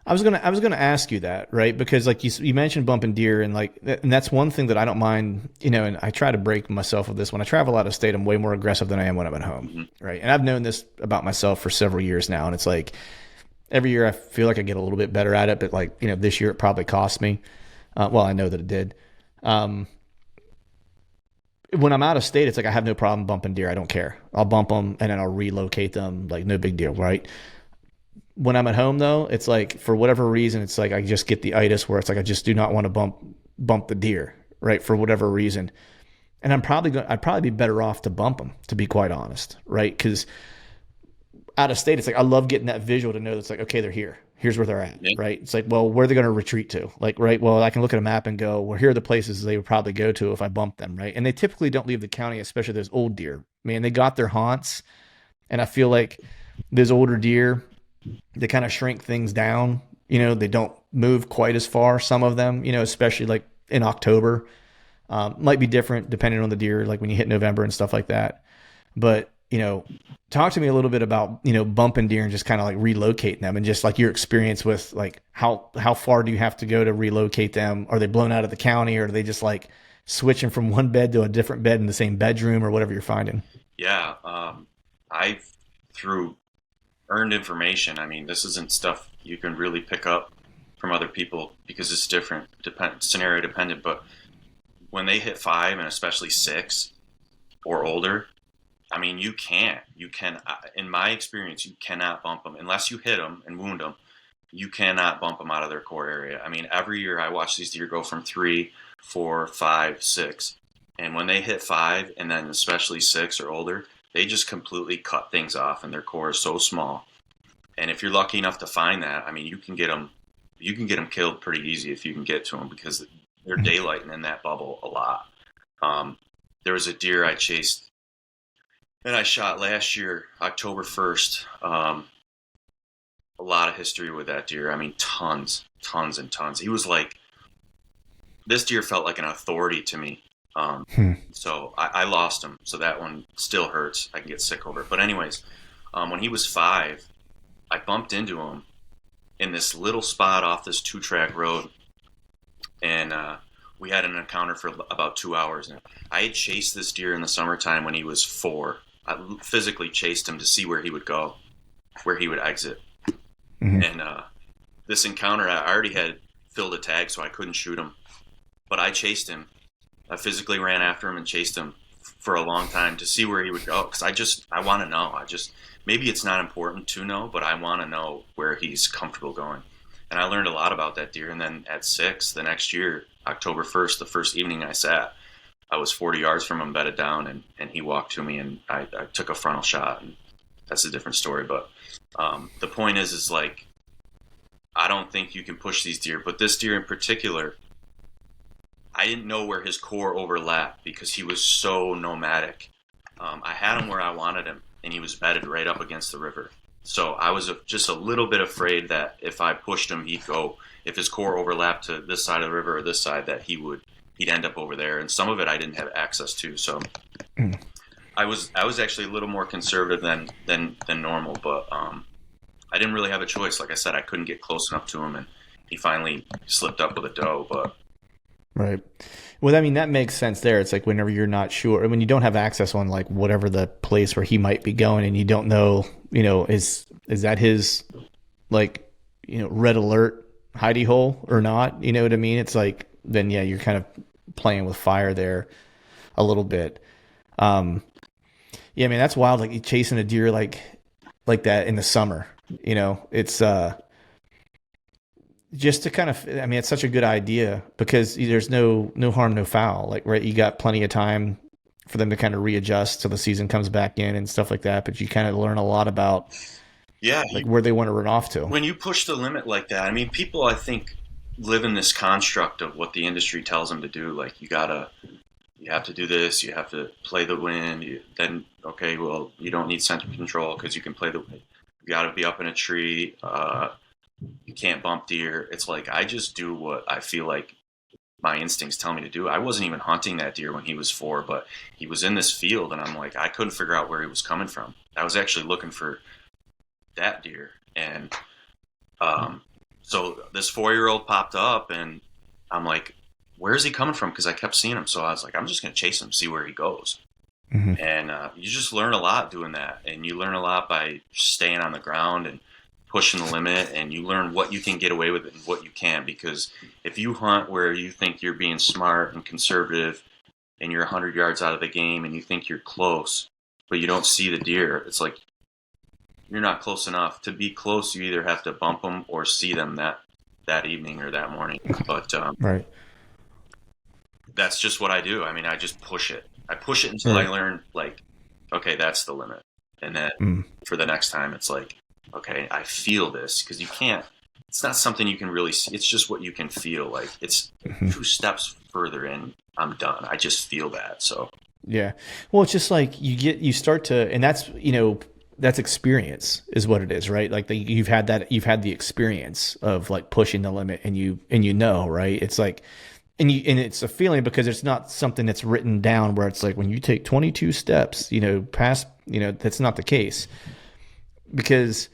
[SPEAKER 1] I was gonna ask you that, right? Because like you mentioned bumping deer, and that's one thing that I don't mind, and I try to break myself of this. When I travel out of state, I'm way more aggressive than I am when I'm at home, right? And I've known this about myself for several years now, and it's like every year I feel like I get a little bit better at it, but this year it probably cost me. Well, I know that it did. When I'm out of state, it's like I have no problem bumping deer. I don't care. I'll bump them and then I'll relocate them, like no big deal, right? When I'm at home, though, it's like for whatever reason, it's like I just get the itis where it's like I just do not want to bump the deer, right? For whatever reason, and I'd probably be better off to bump them, to be quite honest, right? Because out of state, it's like I love getting that visual to know that it's like, okay, they're here. Here's where they're at, right? It's like, well, where are they going to retreat to? Like, right? Well, I can look at a map and go, well, here are the places they would probably go to if I bump them, right? And they typically don't leave the county, especially those old deer. Man, they got their haunts, and I feel like those older deer, they kind of shrink things down. They don't move quite as far, some of them, especially like in October. Might be different depending on the deer, like when you hit November and stuff like that. But, talk to me a little bit about, bumping deer and just kind of like relocating them, and just like your experience with like how far do you have to go to relocate them? Are they blown out of the county, or are they just like switching from one bed to a different bed in the same bedroom, or whatever you're finding?
[SPEAKER 2] Yeah. Through earned information. I mean, this isn't stuff you can really pick up from other people because it's different, scenario dependent. But when they hit 5 and especially 6 or older, I mean, you can, in my experience, you cannot bump them unless you hit them and wound them. You cannot bump them out of their core area. I mean, every year I watch these deer go from 3, 4, 5, 6. And when they hit 5 and then especially 6 or older, they just completely cut things off, and their core is so small. And if you're lucky enough to find that, I mean, you can get them killed pretty easy if you can get to them, because they're daylighting in that bubble a lot. There was a deer I chased and I shot last year, October 1st. A lot of history with that deer. I mean, tons and tons. He was like, this deer felt like an authority to me. So I lost him. So that one still hurts. I can get sick over it. But anyways, when he was 5, I bumped into him in this little spot off this 2-track road. And we had an encounter for about 2 hours. And I had chased this deer in the summertime when he was 4. I physically chased him to see where he would go, where he would exit. And this encounter, I already had filled a tag, so I couldn't shoot him. But I chased him. I physically ran after him and chased him for a long time to see where he would go, because I want to know. Maybe it's not important to know, but I want to know where he's comfortable going. And I learned a lot about that deer. And then at 6, the next year, October 1st, the first evening I sat, I was 40 yards from him, bedded down, and he walked to me, and I took a frontal shot. And that's a different story. But the point is like, I don't think you can push these deer, but this deer in particular, I didn't know where his core overlapped because he was so nomadic. I had him where I wanted him, and he was bedded right up against the river. So I was just a little bit afraid that if I pushed him, he'd go, if his core overlapped to this side of the river or this side, that he'd end up over there. And some of it I didn't have access to. So I was actually a little more conservative than normal, but I didn't really have a choice. Like I said, I couldn't get close enough to him, and he finally slipped up with a doe. But
[SPEAKER 1] right. Well, I mean, that makes sense there. It's like whenever you're not sure, when you don't have access on like whatever the place where he might be going, and you don't know, is that his like, red alert hidey hole or not? You know what I mean? It's like, then yeah, you're kind of playing with fire there a little bit. Yeah, I mean, that's wild. Like you chasing a deer like that in the summer, it's, just to kind of, I mean, it's such a good idea because there's no harm, no foul. Like, right, you got plenty of time for them to kind of readjust till the season comes back in and stuff like that. But you kind of learn a lot about, like where they want to run off to.
[SPEAKER 2] When you push the limit like that, I mean, people, I think, live in this construct of what the industry tells them to do. Like, you have to do this, you have to play the wind. Then, okay, well, you don't need center control because you can play the wind. You got to be up in a tree. You can't bump deer. It's like, I just do what I feel like my instincts tell me to do. I wasn't even hunting that deer when he was 4, but he was in this field, and I'm like, I couldn't figure out where he was coming from. I was actually looking for that deer. And so this 4-year-old popped up, and I'm like, where is he coming from? Because I kept seeing him. So I was like, I'm just going to chase him, see where he goes. Mm-hmm. And you just learn a lot doing that. And you learn a lot by staying on the ground and pushing the limit, and you learn what you can get away with and what you can't. Because if you hunt where you think you're being smart and conservative and you're 100 yards out of the game and you think you're close, but you don't see the deer, it's like you're not close enough. To be close, you either have to bump them or see them that evening or that morning. But
[SPEAKER 1] right.
[SPEAKER 2] That's just what I do. I mean, I just push it. I push it until I learn, like, okay, that's the limit. And then for the next time, it's like, okay, I feel this, because you can't, it's not something you can really see. It's just what you can feel. Like, it's 2 steps further in, I'm done. I just feel that. So,
[SPEAKER 1] yeah. Well, it's just like you start to, and that's, that's experience is what it is, right? Like you've had the experience of like pushing the limit, and right? It's like, and it's a feeling because it's not something that's written down where it's like when you take 22 steps, past, that's not the case, because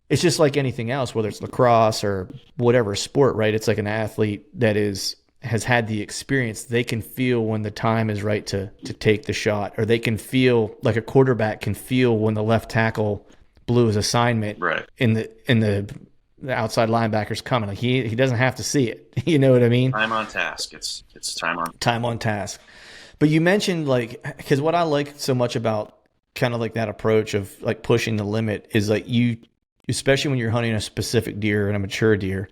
[SPEAKER 1] it's just like anything else, whether it's lacrosse or whatever sport, right? It's like an athlete that has had the experience. They can feel when the time is right to take the shot, or they can feel like a quarterback can feel when the left tackle blew his assignment,
[SPEAKER 2] right,
[SPEAKER 1] in the outside linebacker's coming. Like he doesn't have to see it. You know what I mean?
[SPEAKER 2] Time on task. It's
[SPEAKER 1] time on task. But you mentioned, like, because what I like so much about kind of like that approach of like pushing the limit is like you, especially when you're hunting a specific deer and a mature deer,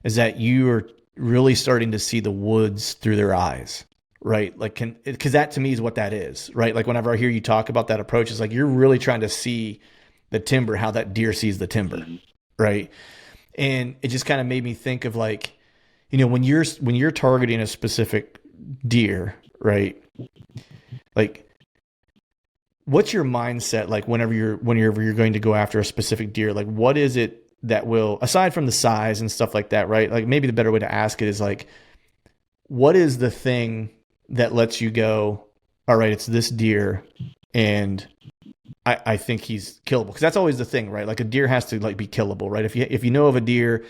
[SPEAKER 1] is that you are really starting to see the woods through their eyes, right? Like, because that to me is what that is, right? Like whenever I hear you talk about that approach, it's like you're really trying to see the timber, how that deer sees the timber, right? And it just kind of made me think of like, when you're targeting a specific deer, right? Like, what's your mindset like whenever you're going to go after a specific deer? Like, what is it that will, aside from the size and stuff like that, right? Like, maybe the better way to ask it is like, what is the thing that lets you go, all right, it's this deer, and I think he's killable? Because that's always the thing, right? Like a deer has to like be killable, right? If you know of a deer,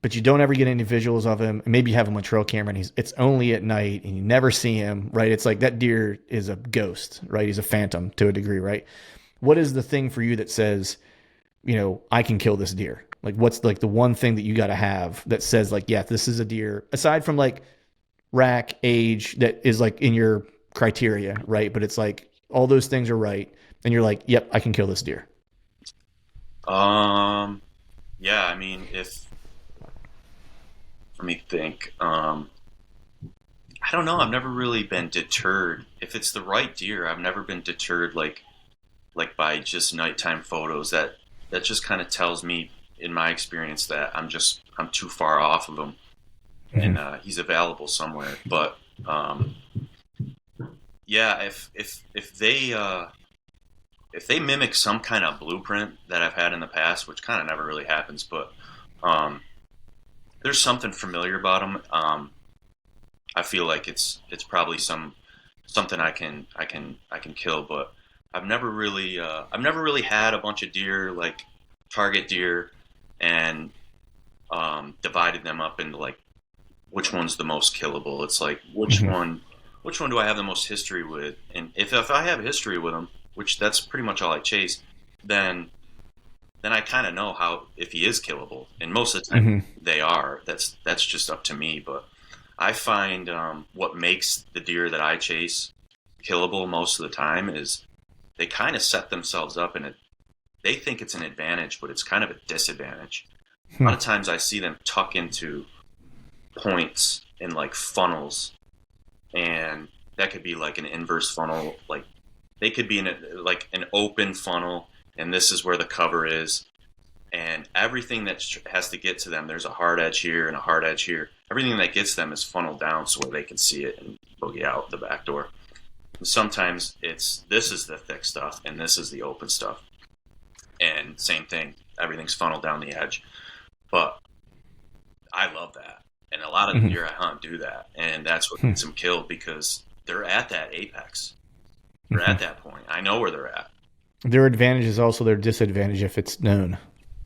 [SPEAKER 1] but you don't ever get any visuals of him, maybe you have him on trail camera and it's only at night and you never see him, right? It's like that deer is a ghost, right? He's a phantom to a degree, right? What is the thing for you that says, I can kill this deer? Like, what's like the one thing that you got to have that says like, yeah, this is a deer, aside from like rack, age, that is like in your criteria, right? But it's like all those things are right, and you're like, yep, I can kill this deer.
[SPEAKER 2] Yeah, I mean, let me think. I don't know. I've never really been deterred. If it's the right deer, I've never been deterred like by just nighttime photos. That just kind of tells me, in my experience, that I'm too far off of him, and he's available somewhere. But yeah, if they if they mimic some kind of blueprint that I've had in the past, which kind of never really happens, but um, there's something familiar about them. I feel like it's probably something I can kill, but I've never really had a bunch of deer like target deer and divided them up into like which one's the most killable. It's like
[SPEAKER 1] Mhm.
[SPEAKER 2] which one do I have the most history with? And if I have history with them, which that's pretty much all I chase, then then I kind of know how if he is killable. And most of the time
[SPEAKER 1] Mhm.
[SPEAKER 2] they are. That's just up to me. But I find what makes the deer that I chase killable most of the time is they kind of set themselves up and they think it's an advantage, but it's kind of a disadvantage. A
[SPEAKER 1] Hmm.
[SPEAKER 2] lot of times I see them tuck into points in like funnels, and that could be like an inverse funnel. Like they could be in like an open funnel, and this is where the cover is, and everything that has to get to them, there's a hard edge here and a hard edge here. Everything that gets them is funneled down so they can see it and boogie out the back door. And sometimes it's this is the thick stuff and this is the open stuff, and same thing, everything's funneled down the edge. But I love that, and a lot of the
[SPEAKER 1] Mhm.
[SPEAKER 2] deer I hunt do that, and that's what
[SPEAKER 1] Hmm.
[SPEAKER 2] gets them killed because they're at that apex. They're
[SPEAKER 1] Mhm.
[SPEAKER 2] at that point. I know where they're at.
[SPEAKER 1] Their advantage is also their disadvantage if it's known.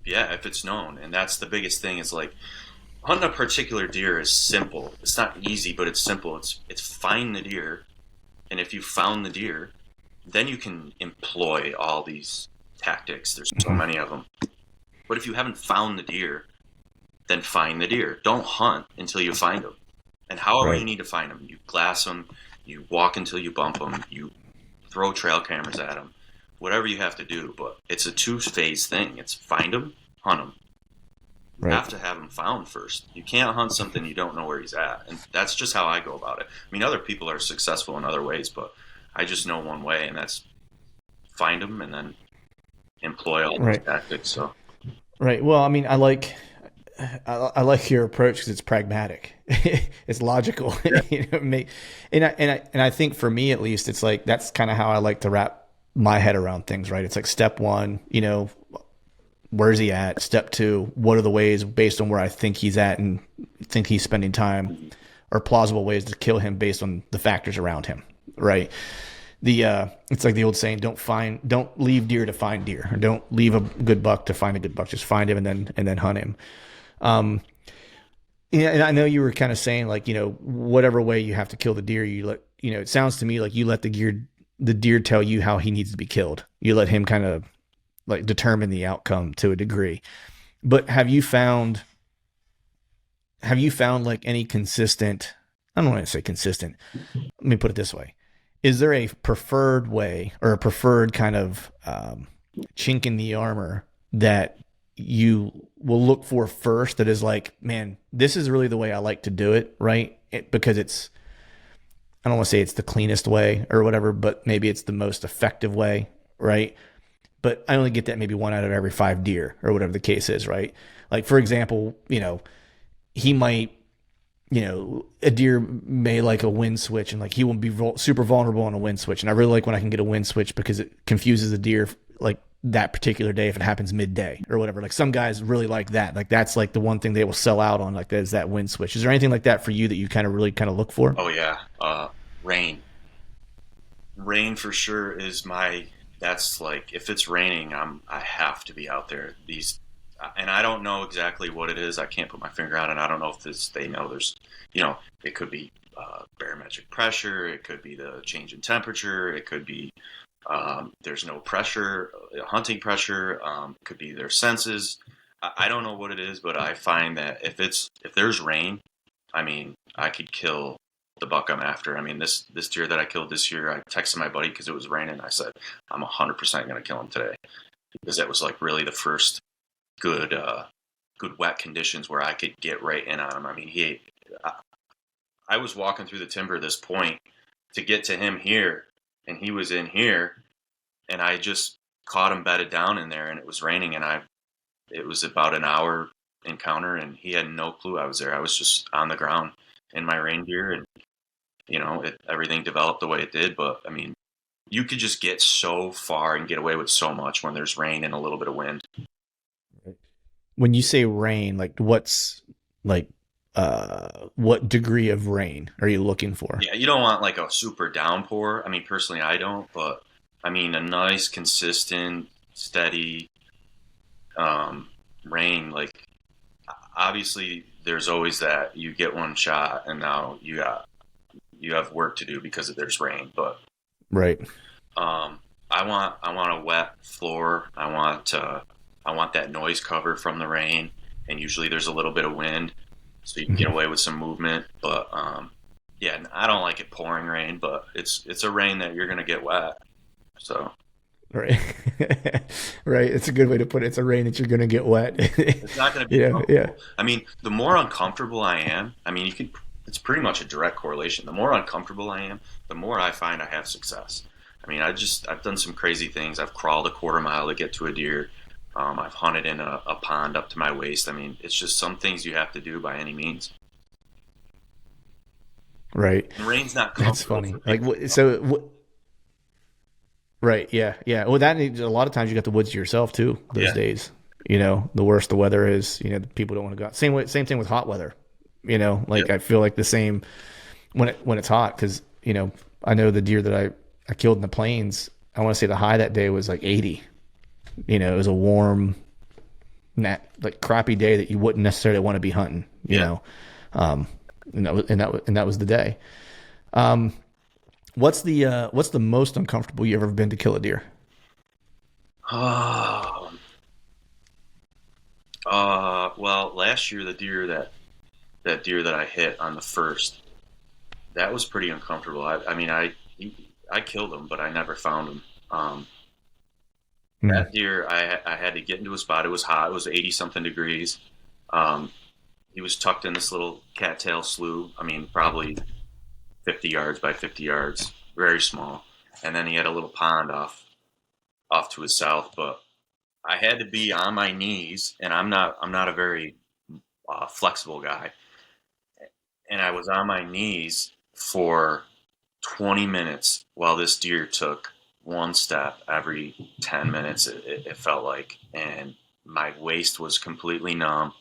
[SPEAKER 2] Yeah, if it's known, and that's the biggest thing. Is like hunting a particular deer is simple. It's not easy, but it's simple. It's find the deer, and if you found the deer, then you can employ all these tactics. There's so
[SPEAKER 1] Mhm.
[SPEAKER 2] many of them. But if you haven't found the deer, then find the deer. Don't hunt until you find them. And however you
[SPEAKER 1] Right.
[SPEAKER 2] need to find them, you glass them, you walk until you bump them, you throw trail cameras at them, whatever you have to do. But it's a two-phase thing. It's find them, hunt them. You
[SPEAKER 1] Right.
[SPEAKER 2] have to have him found first. You can't hunt something you don't know where he's at, and that's just how I go about it. I mean, other people are successful in other ways, but I just know one way, and that's find him and then employ all those
[SPEAKER 1] Right.
[SPEAKER 2] tactics. So,
[SPEAKER 1] Right. Well, I mean, I like your approach because it's pragmatic. It's logical.
[SPEAKER 2] yeah,
[SPEAKER 1] And I think for me at least, it's like that's kind of how I like to wrap my head around things. Right. It's like step one, where's he at? Step two, what are the ways based on where I think he's at and think he's spending time, or plausible ways to kill him based on the factors around him. Right. It's like the old saying, don't leave deer to find deer, or don't leave a good buck to find a good buck. Just find him and then hunt him. Um, yeah, and I know you were kind of saying like, whatever way you have to kill the deer, it sounds to me like you let the deer tell you how he needs to be killed. You let him kind of like determine the outcome to a degree. But have you found like any consistent, I don't want to say consistent. Let me put it this way. Is there a preferred way or a preferred kind of chink in the armor that you will look for first that is like, man, this is really the way I like to do it, right? Because I don't want to say it's the cleanest way or whatever, but maybe it's the most effective way, right? But I only get that maybe one out of every 5 deer or whatever the case is, right? Like, for example, he might, a deer may like a wind switch and like he will be super vulnerable on a wind switch. And I really like when I can get a wind switch because it confuses the deer like that particular day if it happens midday or whatever. Like some guys really like that. Like that's like the one thing they will sell out on, like that is that wind switch. Is there anything like that for you that you kind of really kind of look for?
[SPEAKER 2] oh yeah, rain. Rain for sure is my. That's like if it's raining, I have to be out there. And I don't know exactly what it is. I can't put my finger on it. I don't know if this. They know there's, it could be barometric pressure. It could be the change in temperature. It could be there's no pressure, hunting pressure. It could be their senses. I don't know what it is, but I find that if there's rain, I mean, I could kill the buck I'm after. I mean, this deer that I killed this year, I texted my buddy because it was raining. I said, I'm 100% going to kill him today because that was like really the first good good wet conditions where I could get right in on him. I mean, I was walking through the timber at this point to get to him here, and he was in here, and I just caught him bedded down in there, and it was raining, and it was about an hour encounter, and he had no clue I was there. I was just on the ground in my reindeer, and everything developed the way it did. But I mean, you could just get so far and get away with so much when there's rain and a little bit of wind.
[SPEAKER 1] When you say rain, like what's like what degree of rain are you looking for?
[SPEAKER 2] Yeah, you don't want like a super downpour. I mean, personally, I don't, but I mean, a nice, consistent, steady rain. Like, obviously, there's always that you get one shot and now you have work to do because there's rain. But
[SPEAKER 1] right,
[SPEAKER 2] I want a wet floor. I want that noise cover from the rain, and usually there's a little bit of wind, so you can get away with some movement. But yeah, I don't like it pouring rain, but it's a rain that you're gonna get wet. So
[SPEAKER 1] right, right. It's a good way to put it. It's a rain that you're going to get wet.
[SPEAKER 2] it's not gonna be
[SPEAKER 1] Yeah,
[SPEAKER 2] comfortable.
[SPEAKER 1] yeah,
[SPEAKER 2] I mean, the more uncomfortable I am, I mean, you can. It's pretty much a direct correlation. The more uncomfortable I am, the more I find I have success. I mean, I've done some crazy things. I've crawled a quarter mile to get to a deer. I've hunted in a pond up to my waist. I mean, it's just some things you have to do by any means.
[SPEAKER 1] right.
[SPEAKER 2] And rain's not
[SPEAKER 1] That's
[SPEAKER 2] comfortable.
[SPEAKER 1] funny. Like so. Right. Yeah. Yeah. Well, a lot of times you got the woods to yourself too. Those days, the worse the weather is, people don't want to go out. Same thing with hot weather. I feel like the same when it's hot because I know the deer that I killed in the plains. I want to say the high that day was like 80. It was a warm, like crappy day that you wouldn't necessarily want to be hunting. And that was the day. What's the most uncomfortable you ever been to kill a deer?
[SPEAKER 2] Well, last year that deer that I hit on the first, that was pretty uncomfortable. I mean, I killed him, but I never found him. That deer, I had to get into a spot. It was hot. It was 80 something degrees. He was tucked in this little cattail slough. I mean, probably 50 yards by 50 yards, very small. And then he had a little pond off to his south. But I had to be on my knees, and I'm not a very flexible guy. And I was on my knees for 20 minutes while this deer took one step every 10 minutes, it felt like. And my waist was completely numb.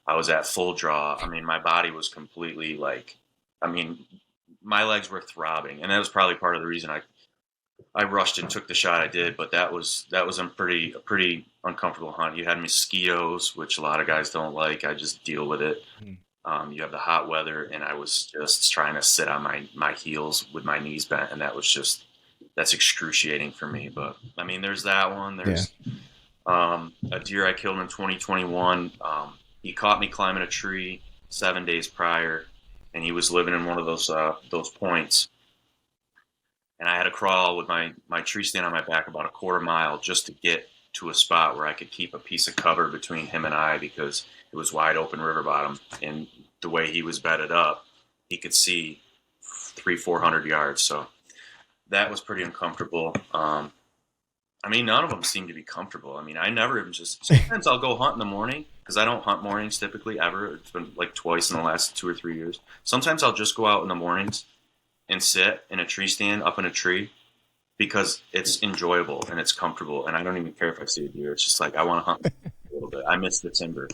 [SPEAKER 2] I was at full draw. I mean, my body was completely my legs were throbbing. And that was probably part of the reason I rushed and took the shot I did. But that was a pretty uncomfortable hunt. You had mosquitoes, which a lot of guys don't like. I just deal with it. You have the hot weather, and I was just trying to sit on my heels with my knees bent, and that's excruciating for me. But I mean, there's that one. There's a deer I killed in 2021. He caught me climbing a tree 7 days prior, and he was living in one of those points. And I had to crawl with my tree stand on my back about a quarter mile just to get to a spot where I could keep a piece of cover between him and I, because it was wide open river bottom, and the way he was bedded up, he could see 300-400 yards. So that was pretty uncomfortable. I mean, none of them seem to be comfortable. I mean, I never even sometimes I'll go hunt in the morning, because I don't hunt mornings typically ever. It's been like twice in the last 2 or 3 years. Sometimes I'll just go out in the mornings and sit in a tree stand up in a tree, because it's enjoyable and it's comfortable, and I don't even care if I see a deer. It's just like I want to hunt a little bit. I miss the timber.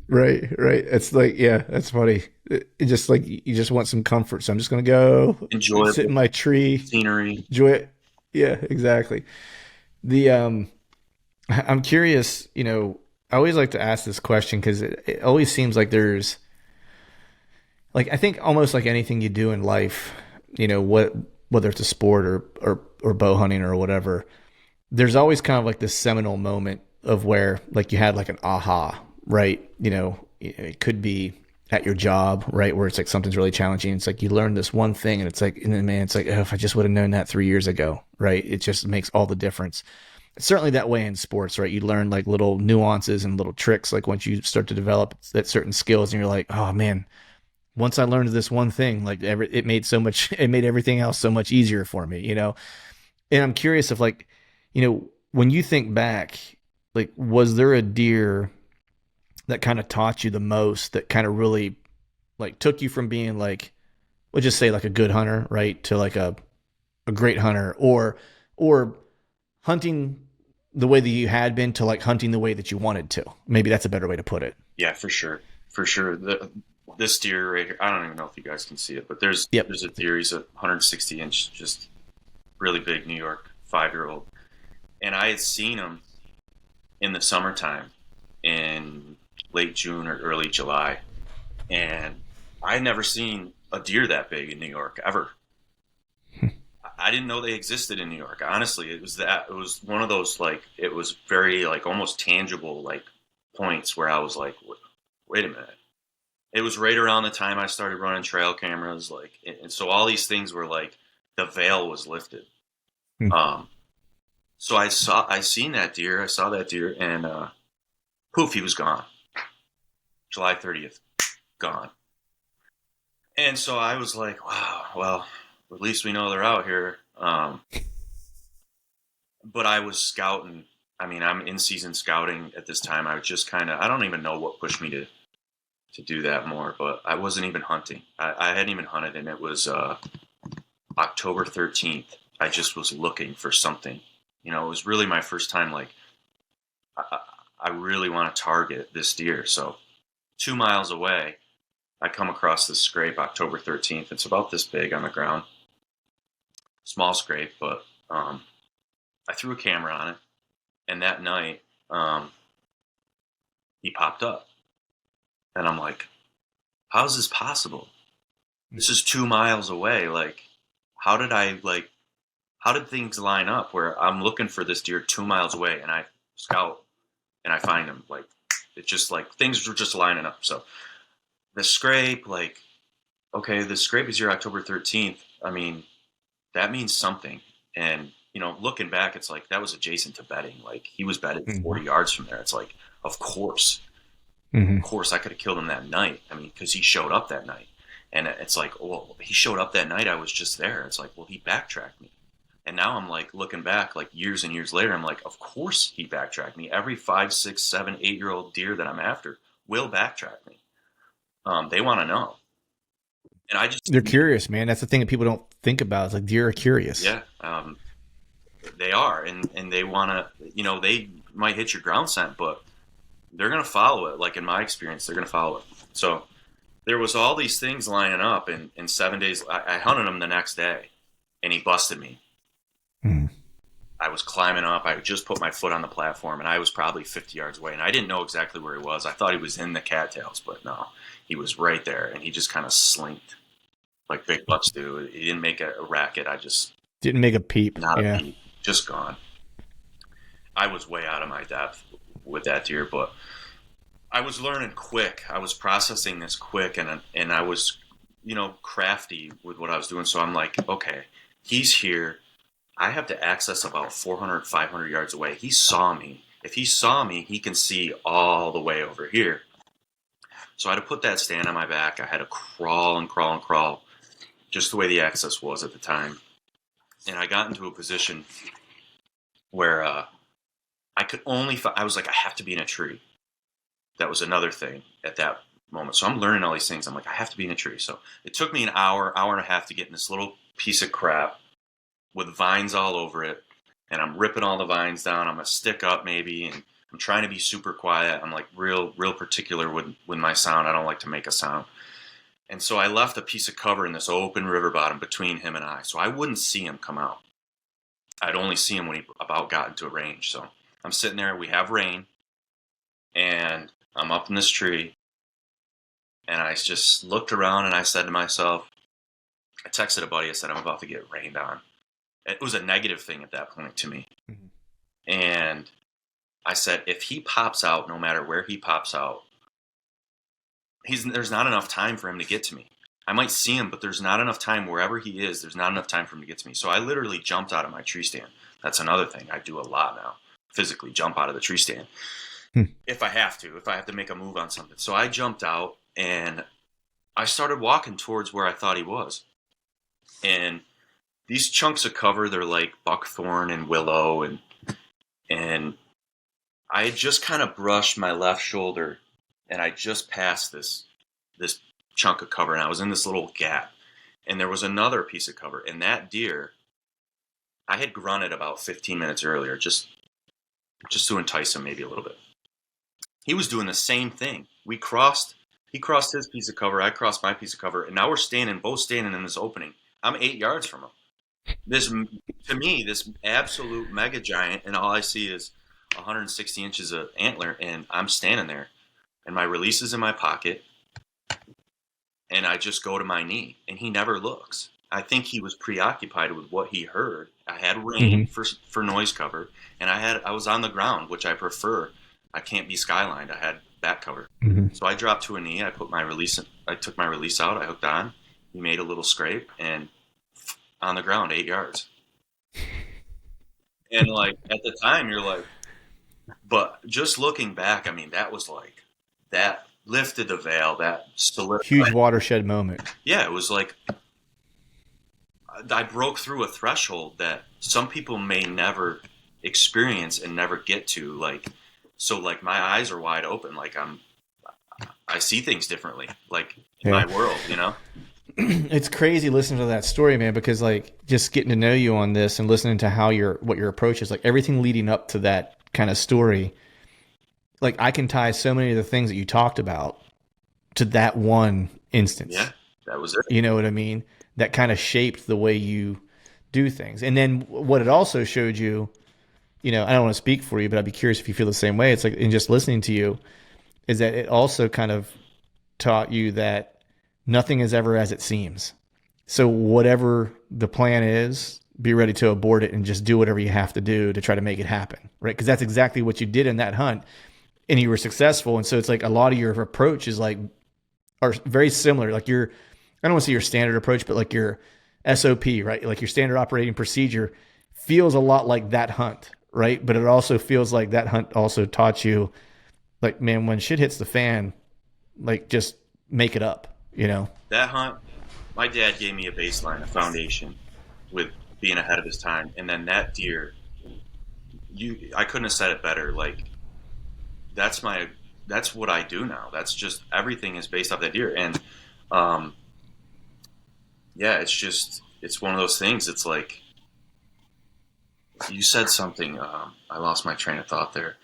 [SPEAKER 1] Right. It's like, yeah, that's funny. It just like you just want some comfort, so I'm just gonna go
[SPEAKER 2] Enjoy
[SPEAKER 1] sit in my tree,
[SPEAKER 2] scenery.
[SPEAKER 1] enjoy it. Yeah, exactly. The I'm curious. I always like to ask this question because it always seems like there's, like, I think almost like anything you do in life, whether it's a sport or bow hunting or whatever, there's always kind of like this seminal moment of where like you had like an aha, right? It could be at your job, right? Where it's like something's really challenging. It's like you learned this one thing, and it's like, and then man, it's like, oh, if I just would have known that 3 years ago, right? It just makes all the difference. It's certainly that way in sports, right? You learn like little nuances and little tricks. Like once you start to develop that certain skills, and you're like, oh man, once I learned this one thing, like it made everything else so much easier for me, And I'm curious if like, when you think back, like, was there a deer that kind of taught you the most, that kind of really like took you from being like, we'll just say like a good hunter, right, to like a a great hunter, or hunting the way that you had been to like hunting the way that you wanted to. Maybe that's a better way to put it.
[SPEAKER 2] Yeah, for sure, for sure. This deer right here, I don't even know if you guys can see it, but
[SPEAKER 1] Yep.
[SPEAKER 2] there's a deer. He's a 160-inch, just really big New York 5-year-old, and I had seen him in the summertime in late June or early July, and I had never seen a deer that big in New York ever. I didn't know they existed in New York. Honestly, it was one of those, like, it was very like almost tangible, like, points where I was like, wait a minute. It was right around the time I started running trail cameras, like, and so all these things were like the veil was lifted.
[SPEAKER 1] Hmm.
[SPEAKER 2] So I seen that deer. I saw that deer, and poof, he was gone. July 30th, gone. And so I was like, wow, well, at least we know they're out here. But I was scouting. I mean, I'm in season scouting at this time. I was just kind of, I don't even know what pushed me to do that more, but I wasn't even hunting. I hadn't even hunted, and it was October 13th. I just was looking for something. You know, it was really my first time, like, I really want to target this deer. So 2 miles away, I come across this scrape October 13th. It's about this big on the ground. Small scrape, but I threw a camera on it. And that night, he popped up. And I'm like, how is this possible? This is 2 miles away. Like, how did things line up where I'm looking for this deer 2 miles away and I scout and I find him? Like, it's just like things were just lining up. So the scrape, like, okay, the scrape is here October 13th. I mean, that means something. And, you know, looking back, it's like that was adjacent to bedding. Like, he was bedded 40 yards from there. It's like, of course. Of course, I could have killed him that night. I mean, because he showed up that night. And it's like, well, he showed up that night. I was just there. It's like, well, he backtracked me. And now I'm like looking back, like years and years later, I'm like, of course he backtracked me. Every 5, 6, 7, 8-year-old deer that I'm after will backtrack me. They want to know. And I just,
[SPEAKER 1] They're curious, man. That's the thing that people don't think about. It's like deer are curious.
[SPEAKER 2] yeah, they are. And they want to, you know, they might hit your ground scent, but they're going to follow it. Like in my experience, they're going to follow it. So there was all these things lining up, and in 7 days, I hunted him the next day, and he busted me. I was climbing up. I just put my foot on the platform, and I was probably 50 yards away, and I didn't know exactly where he was. I thought he was in the cattails, but no, he was right there, and he just kind of slinked like big bucks do. He didn't make a racket. I just
[SPEAKER 1] didn't make a peep.
[SPEAKER 2] Not a peep, just gone. I was way out of my depth with that deer, but I was learning quick. I was processing this quick, and I was, you know, crafty with what I was doing. So I'm like, okay, he's here. I have to access about 400, 500 yards away. He saw me. If he saw me, he can see all the way over here. So I had to put that stand on my back. I had to crawl and crawl and crawl, just the way the access was at the time. And I got into a position where I could only I was like, I have to be in a tree. That was another thing at that moment. So I'm learning all these things. I'm like, I have to be in a tree. So it took me an hour and a half to get in this little piece of crap with vines all over it. And I'm ripping all the vines down. I'm a stick up maybe. And I'm trying to be super quiet. I'm like real particular with my sound. I don't like to make a sound. And so I left a piece of cover in this open river bottom between him and I. So I wouldn't see him come out. I'd only see him when he about got into a range. So I'm sitting there. We have rain. And I'm up in this tree. And I just looked around and I said to myself, I texted a buddy. I said, I'm about to get rained on. It was a negative thing at that point to me. Mm-hmm. And I said, if he pops out, no matter where he pops out, there's not enough time for him to get to me. I might see him, but there's not enough time wherever he is. There's not enough time for him to get to me. So I literally jumped out of my tree stand. That's another thing I do a lot now, physically jump out of the tree stand. If I have to make a move on something. So I jumped out and I started walking towards where I thought he was. And these chunks of cover, they're like buckthorn and willow, and I had just kind of brushed my left shoulder, and I just passed this chunk of cover, and I was in this little gap, and there was another piece of cover, and that deer I had grunted about 15 minutes earlier, just to entice him maybe a little bit. He was doing the same thing. He crossed his piece of cover, I crossed my piece of cover, and now we're both standing in this opening. I'm 8 yards from him. To me, this absolute mega giant, and all I see is 160 inches of antler, and I'm standing there, and my release is in my pocket, and I just go to my knee, and he never looks. I think he was preoccupied with what he heard. I had rain for noise cover, and I was on the ground, which I prefer. I can't be skylined. I had back cover. So I dropped to a knee. I took my release out. I hooked on. He made a little scrape, and on the ground, 8 yards. And like at the time, you're like, but just looking back, I mean, that was like, that lifted the veil, that solidified.
[SPEAKER 1] Huge watershed moment.
[SPEAKER 2] Yeah, it was like, I broke through a threshold that some people may never experience and never get to. Like, so like my eyes are wide open. Like I see things differently, like in my world, you know?
[SPEAKER 1] It's crazy listening to that story, man, because like just getting to know you on this and listening to what your approach is, like everything leading up to that kind of story, like I can tie so many of the things that you talked about to that one instance.
[SPEAKER 2] Yeah, that was it.
[SPEAKER 1] You know what I mean? That kind of shaped the way you do things. And then what it also showed you, you know, I don't want to speak for you, but I'd be curious if you feel the same way. It's like, in just listening to you, is that it also kind of taught you that nothing is ever as it seems. So whatever the plan is, be ready to abort it and just do whatever you have to do to try to make it happen, right? Because that's exactly what you did in that hunt, and you were successful. And so it's like a lot of your approach is like, are very similar. Like I don't want to say your standard approach, but like your SOP, right? Like your standard operating procedure feels a lot like that hunt, right? But it also feels like that hunt also taught you, like, man, when shit hits the fan, like just make it up, you know?
[SPEAKER 2] That hunt, my dad gave me a baseline, a foundation with being ahead of his time. And then that deer, I couldn't have said it better. Like, that's what I do now. That's just, everything is based off that deer. And, yeah, it's one of those things. It's like, you said something, I lost my train of thought there.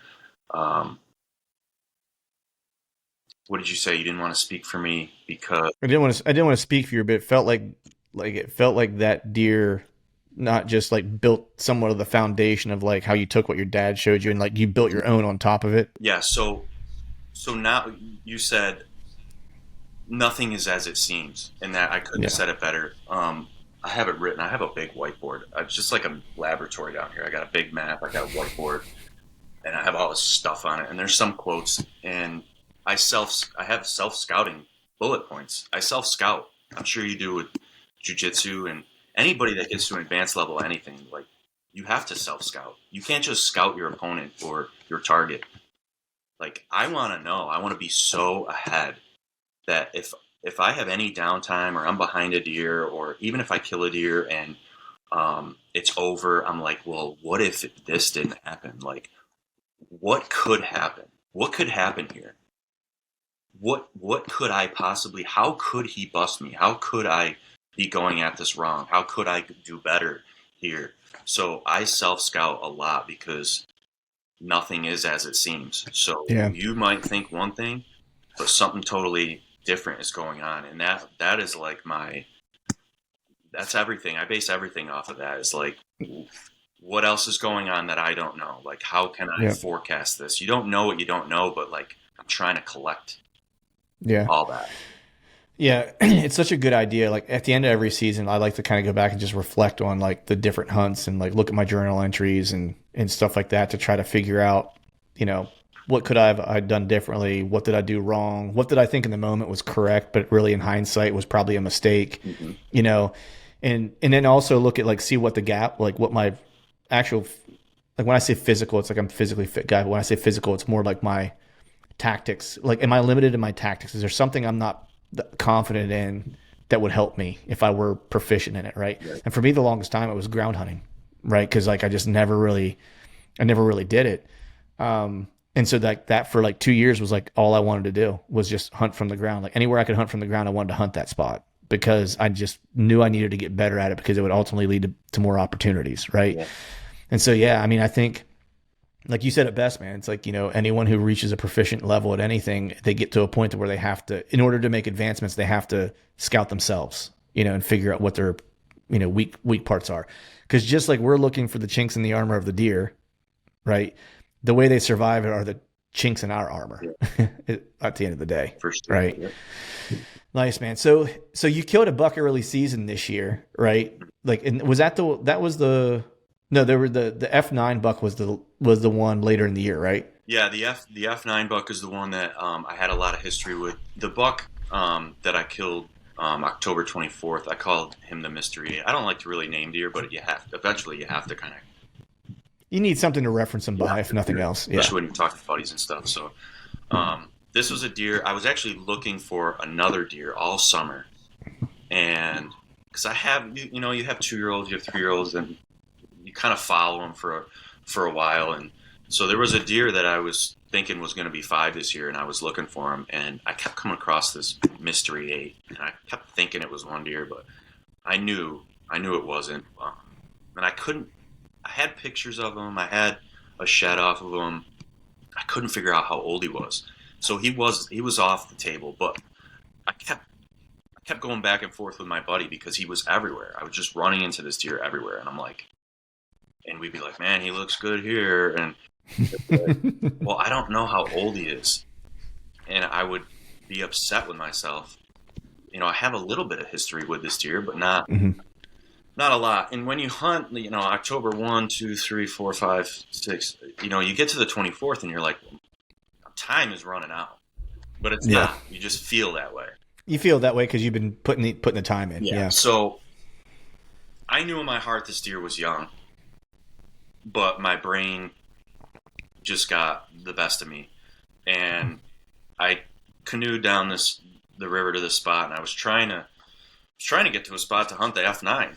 [SPEAKER 2] What did you say? You didn't want to speak for me because
[SPEAKER 1] I didn't want to speak for you, but it felt like that deer not just like built somewhat of the foundation of like how you took what your dad showed you and like you built your own on top of it.
[SPEAKER 2] Yeah. So now you said nothing is as it seems, and that I couldn't have said it better. I have it written. I have a big whiteboard. It's just like a laboratory down here. I got a big map. I got a whiteboard, and I have all this stuff on it. And there's some quotes, and I have self-scouting bullet points. I self-scout. I'm sure you do with jiu-jitsu and anybody that gets to an advanced level, anything. Like, you have to self-scout. You can't just scout your opponent or your target. Like, I want to know. I want to be so ahead that if I have any downtime or I'm behind a deer, or even if I kill a deer and it's over, I'm like, well, what if this didn't happen? Like, what could happen? What could happen here? What could I possibly, how could he bust me? How could I be going at this wrong? How could I do better here? So I self-scout a lot because nothing is as it seems. So you might think one thing, but something totally different is going on. And that is like that's everything. I base everything off of that. It's like, what else is going on that I don't know? Like, how can I forecast this? You don't know what you don't know, but like, I'm trying to collect all that.
[SPEAKER 1] Yeah, it's such a good idea. Like at the end of every season, I like to kind of go back and just reflect on like the different hunts and like look at my journal entries and stuff like that to try to figure out, you know, what could I've done differently? What did I do wrong? What did I think in the moment was correct, but really in hindsight was probably a mistake, you know? And then also look at like, see what the gap, like what my actual, like when I say physical, it's like I'm a physically fit guy. But when I say physical, it's more like my tactics. Like, am I limited in my tactics? Is there something I'm not confident in that would help me if I were proficient in it, right? And for me, the longest time it was ground hunting, right? Because like I never really did it. And so that for like 2 years was like all I wanted to do was just hunt from the ground. Like anywhere I could hunt from the ground, I wanted to hunt that spot because I just knew I needed to get better at it because it would ultimately lead to more opportunities. Right.
[SPEAKER 2] Yeah.
[SPEAKER 1] And so, yeah, I mean, I think, like you said it best, man, it's like, anyone who reaches a proficient level at anything, they get to a point where they have to, in order to make advancements, they have to scout themselves, and figure out what their, weak parts are. Because just like we're looking for the chinks in the armor of the deer, right? The way they survive are the chinks in our armor at the end of the day.
[SPEAKER 2] For sure.
[SPEAKER 1] Right.
[SPEAKER 2] Yeah.
[SPEAKER 1] Nice, man. So you killed a buck early season this year, right? Like, and was that the F9 buck was the one later in the year, right?
[SPEAKER 2] Yeah, the F9 buck is the one that I had a lot of history with. The buck that I killed October 24th, I called him the mystery. I don't like to really name deer, but eventually you have to kind of.
[SPEAKER 1] You need something to reference them by, if nothing else.
[SPEAKER 2] Especially when you talk to buddies and stuff. So this was a deer. I was actually looking for another deer all summer, and because I have, you have 2-year-olds, you have 3-year-olds, and you kind of follow them for a while. And so there was a deer that I was thinking was going to be 5 this year, and I was looking for him, and I kept coming across this mystery 8, and I kept thinking it was one deer, but I knew it wasn't. And I had pictures of him. I had a shed off of him. I couldn't figure out how old he was. So he was off the table, but I kept going back and forth with my buddy because he was everywhere. I was just running into this deer everywhere, and I'm like, and we'd be like, man, he looks good here. And like, well, I don't know how old he is. And I would be upset with myself. I have a little bit of history with this deer, but not a lot. And when you hunt, October 1, 2, 3, 4, 5, 6, you get to the 24th and you're like, well, time is running out. But it's not. You just feel that way.
[SPEAKER 1] You feel that way because you've been putting the time in. Yeah.
[SPEAKER 2] So I knew in my heart this deer was young, but my brain just got the best of me. And I canoed down the river to this spot, and I was trying to get to a spot to hunt the F9.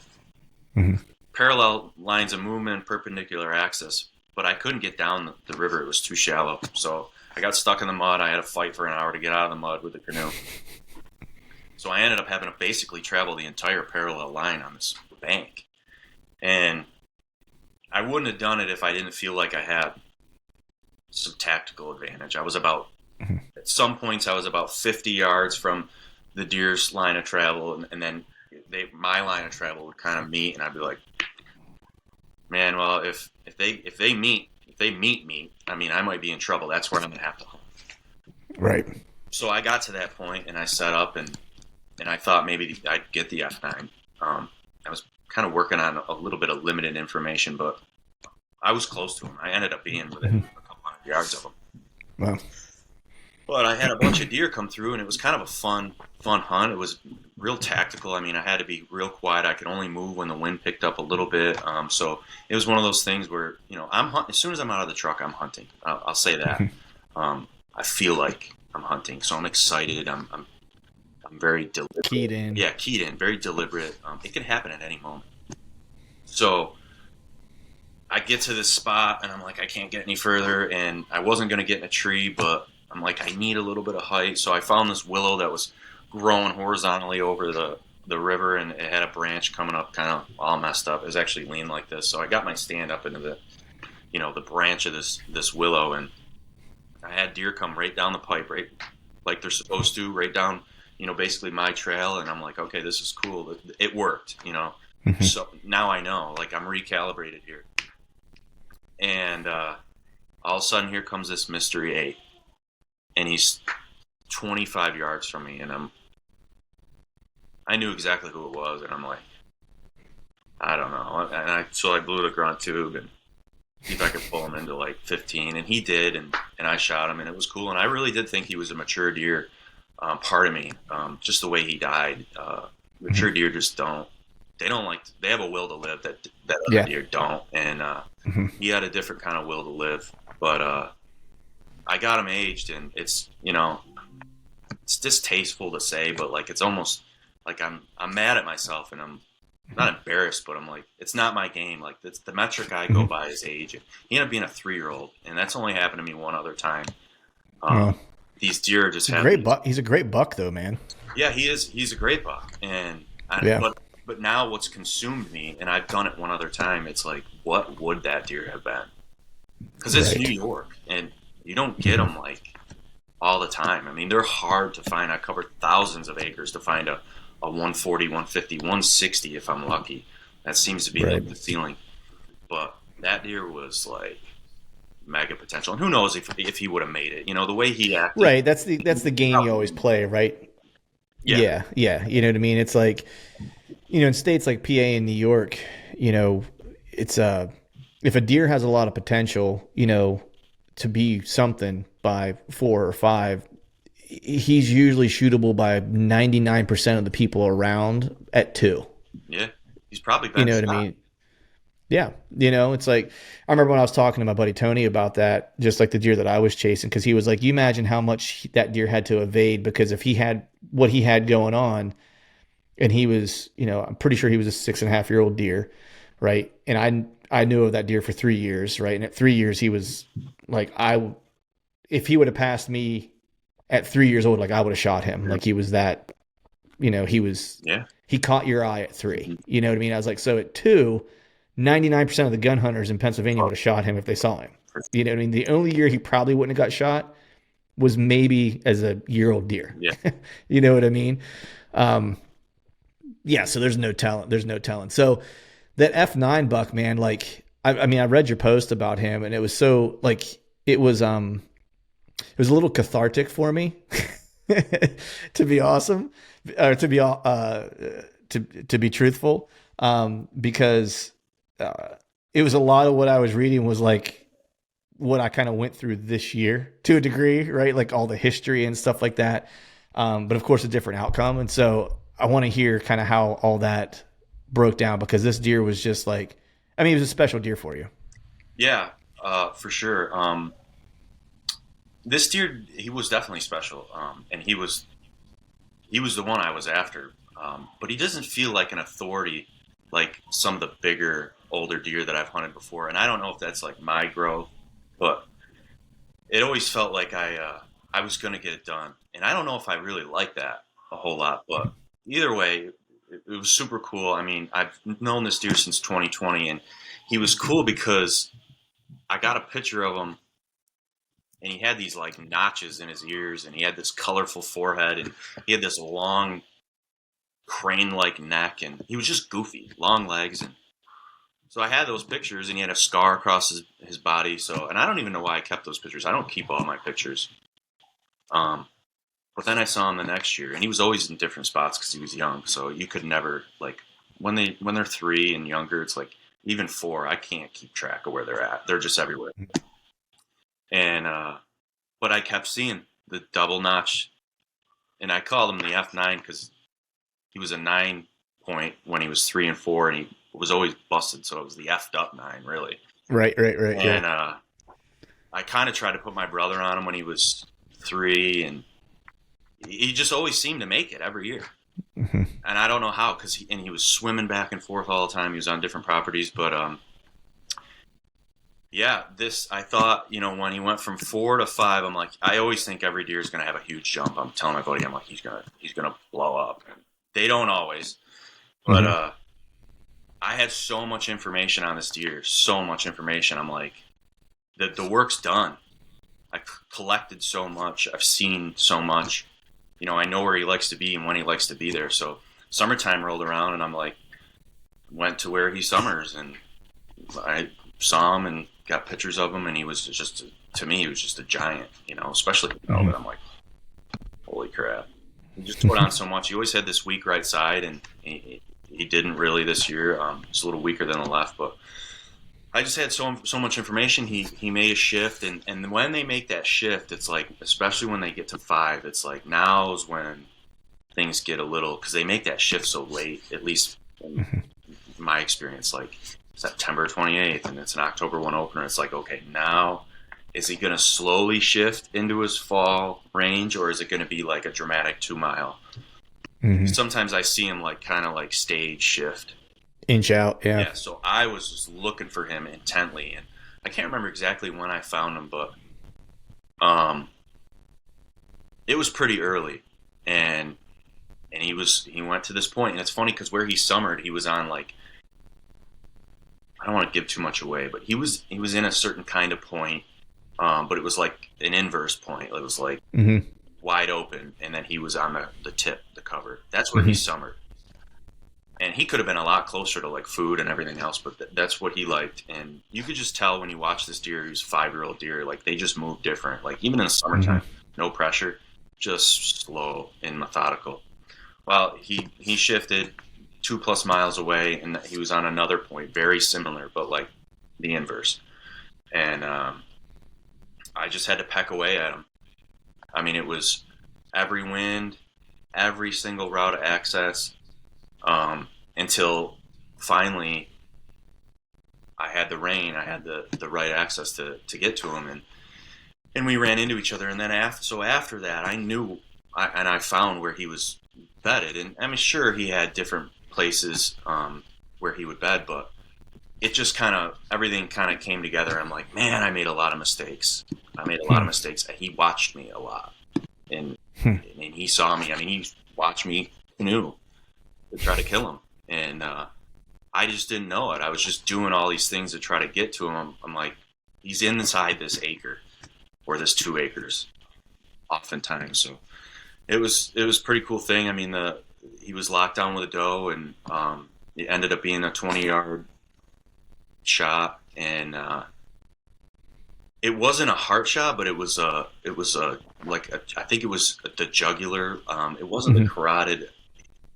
[SPEAKER 2] Parallel lines of movement, perpendicular axis, but I couldn't get down the river. It was too shallow. So I got stuck in the mud. I had to fight for an hour to get out of the mud with the canoe. So I ended up having to basically travel the entire parallel line on this bank. And I wouldn't have done it if I didn't feel like I had some tactical advantage. I was at some points I was about 50 yards from the deer's line of travel, and then my line of travel would kind of meet, and I'd be like, man, well, if they meet me, I mean, I might be in trouble. That's where I'm gonna have to hunt.
[SPEAKER 1] Right.
[SPEAKER 2] So I got to that point, and I set up, and I thought maybe I'd get the F9. I was kind of working on a little bit of limited information, but I was close to him. I ended up being within a couple hundred yards of him.
[SPEAKER 1] Wow.
[SPEAKER 2] But I had a bunch of deer come through, and it was kind of a fun hunt. It was real tactical. I mean, I had to be real quiet. I could only move when the wind picked up a little bit. So it was one of those things where, I'm hunting. As soon as I'm out of the truck, I'm hunting. I'll say that. I feel like I'm hunting, so I'm excited. I'm very deliberate.
[SPEAKER 1] Keyed in.
[SPEAKER 2] Yeah, keyed in. Very deliberate. It can happen at any moment. So I get to this spot, and I'm like, I can't get any further, and I wasn't going to get in a tree, but I'm like, I need a little bit of height. So I found this willow that was growing horizontally over the river, and it had a branch coming up kind of all messed up. It was actually leaned like this. So I got my stand up into the branch of this willow, and I had deer come right down the pipe, right like they're supposed to, right down, basically my trail. And I'm like, okay, this is cool. It worked, So now I know, like, I'm recalibrated here. And all of a sudden, here comes this mystery 8. And he's 25 yards from me, and I knew exactly who it was, and I'm like, I don't know. And so I blew the grunt tube and see if I could pull him into like 15, and he did, and I shot him, and it was cool. And I really did think he was a mature deer. Part of me, just the way he died. Mature deer just they have a will to live that other deer don't, and he had a different kind of will to live, but I got him aged, and it's distasteful to say, but like, it's almost like I'm mad at myself, and I'm not embarrassed, but I'm like, it's not my game. Like, it's the metric I go by is age. And he ended up being a 3-year-old, and that's only happened to me one other time. these deer just have
[SPEAKER 1] great buck. He's a great buck, though, man.
[SPEAKER 2] Yeah, he is. He's a great buck, and but now what's consumed me, and I've done it one other time. It's like, what would that deer have been? Because it's New York, and you don't get them like all the time. I mean, they're hard to find. I covered thousands of acres to find a 140, 150, 160 if I'm lucky. That seems to be like the ceiling. But that deer was like mega potential, and who knows if he would have made it? You know, the way he acted.
[SPEAKER 1] Right. That's the game you always play, right? Yeah. You know what I mean? It's like, you know, in states like PA and New York, you know, it's if a deer has a lot of potential, you know, to be something by 4 or 5, he's usually shootable by 99% of the people around at 2.
[SPEAKER 2] Yeah. He's probably been
[SPEAKER 1] You know what I mean? Yeah. You know, it's like, I remember when I was talking to my buddy Tony about that, just like the deer that I was chasing, because he was like, you imagine how much that deer had to evade, because if he had what he had going on, and he was, you know, I'm pretty sure he was a 6.5-year-old deer, right? And I knew of that deer for 3 years, right? And at 3 years, he was like, if he would have passed me at 3 years old, like I would have shot him. Like he was that, you know, he caught your eye at 3. You know what I mean? I was like, so at 2, 99% of the gun hunters in Pennsylvania would have shot him if they saw him. You know what I mean? The only year he probably wouldn't have got shot was maybe as a year-old deer.
[SPEAKER 2] Yeah.
[SPEAKER 1] You know what I mean? Yeah, so there's no telling. There's no telling. So that F9 buck, man, like, I mean, I read your post about him, and it was so, like, it was a little cathartic for me to be awesome, or to be truthful, because it was a lot of what I was reading was like what I kind of went through this year to a degree, right? Like all the history and stuff like that. But of course a different outcome. And so I want to hear kind of how all that broke down, because this deer was just like, I mean, it was a special deer for you.
[SPEAKER 2] Yeah, for sure. This deer, he was definitely special. And he was the one I was after. But he doesn't feel like an authority like some of the bigger, older deer that I've hunted before. And I don't know if that's like my growth, but it always felt like I was going to get it done. And I don't know if I really like that a whole lot, but either way, it was super cool. I mean, I've known this deer since 2020, and he was cool because I got a picture of him, and he had these like notches in his ears, and he had this colorful forehead, and he had this long crane-like neck, and he was just goofy, long legs. And so I had those pictures, and he had a scar across his body. So, and I don't even know why I kept those pictures. I don't keep all my pictures. But then I saw him the next year, and he was always in different spots because he was young. So you could never, like, when they're 3 and younger, it's like even 4, I can't keep track of where they're at. They're just everywhere. And but I kept seeing the double notch, and I called him the F9 because he was a 9 point when he was 3 and 4, and he was always busted, so it was the effed up 9, really.
[SPEAKER 1] Right.
[SPEAKER 2] And I kind of tried to put my brother on him when he was 3, and he just always seemed to make it every year. Mm-hmm. And I don't know how, because he was swimming back and forth all the time. He was on different properties, but yeah, I thought, you know, when he went from 4 to 5, I'm like, I always think every deer is going to have a huge jump. I'm telling my buddy, I'm like, he's gonna blow up. And they don't always, but I had so much information on this deer, so much information. I'm like, the work's done. I've collected so much. I've seen so much. You know, I know where he likes to be and when he likes to be there. So summertime rolled around, and I'm like, went to where he summers, and I saw him and got pictures of him, and he was just, to me, he was just a giant, you know, especially in velvet. I'm like, holy crap. He just put on so much. He always had this weak right side, and he didn't really this year. It's a little weaker than the left, but I just had so much information. He made a shift, and when they make that shift, it's like, especially when they get to 5, it's like now's when things get a little, because they make that shift so late, at least in my experience, like September 28th, and it's an October 1 opener. It's like, okay, now is he going to slowly shift into his fall range, or is it going to be like a dramatic 2 mile? Mm-hmm. Sometimes I see him like kind of like stage shift.
[SPEAKER 1] Inch out, yeah.
[SPEAKER 2] Yeah, so I was just looking for him intently, and I can't remember exactly when I found him, but it was pretty early, and he went to this point, and it's funny because where he summered, he was on like, I don't want to give too much away, but he was in a certain kind of point, but it was like an inverse point. It was like wide open, and then he was on the tip, the cover. That's where he summered, and he could have been a lot closer to like food and everything else, but that's what he liked. And you could just tell when you watch this deer, who's 5-year-old deer, like they just move different. Like even in the summertime, no pressure, just slow and methodical. Well, he shifted 2+ miles away, and he was on another point, very similar, but like the inverse. And I just had to peck away at him. I mean, it was every wind, every single route of access, until finally I had the rain, I had the right access to get to him, and we ran into each other. And then after that, I knew, I found where he was bedded, and I mean, sure, he had different places where he would bed, but it just everything kind of came together. I'm like, man, I made a lot of mistakes. And he watched me a lot, and he saw me. I mean, he watched me canoe to try to kill him, and I just didn't know it. I was just doing all these things to try to get to him. I'm like, he's inside this acre or this 2 acres oftentimes. So it was a pretty cool thing. I mean, he was locked down with a doe, and it ended up being a 20-yard shot, and it wasn't a heart shot, but it was I think it was the jugular. It wasn't the carotid.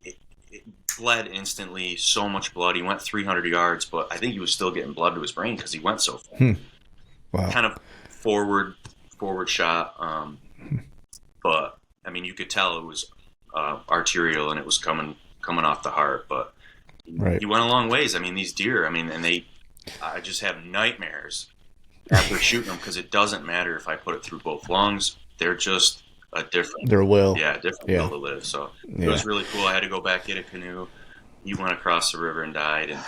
[SPEAKER 2] It bled instantly, so much blood. He went 300 yards, but I think he was still getting blood to his brain because he went so far.
[SPEAKER 1] Wow.
[SPEAKER 2] Kind of forward shot, but I mean, you could tell it was arterial, and it was coming off the heart. But he went a long ways. I mean, these deer, I just have nightmares after shooting them, because it doesn't matter if I put it through both lungs. They're just a different will to live. So it was really cool. I had to go back, get a canoe. He went across the river and died, and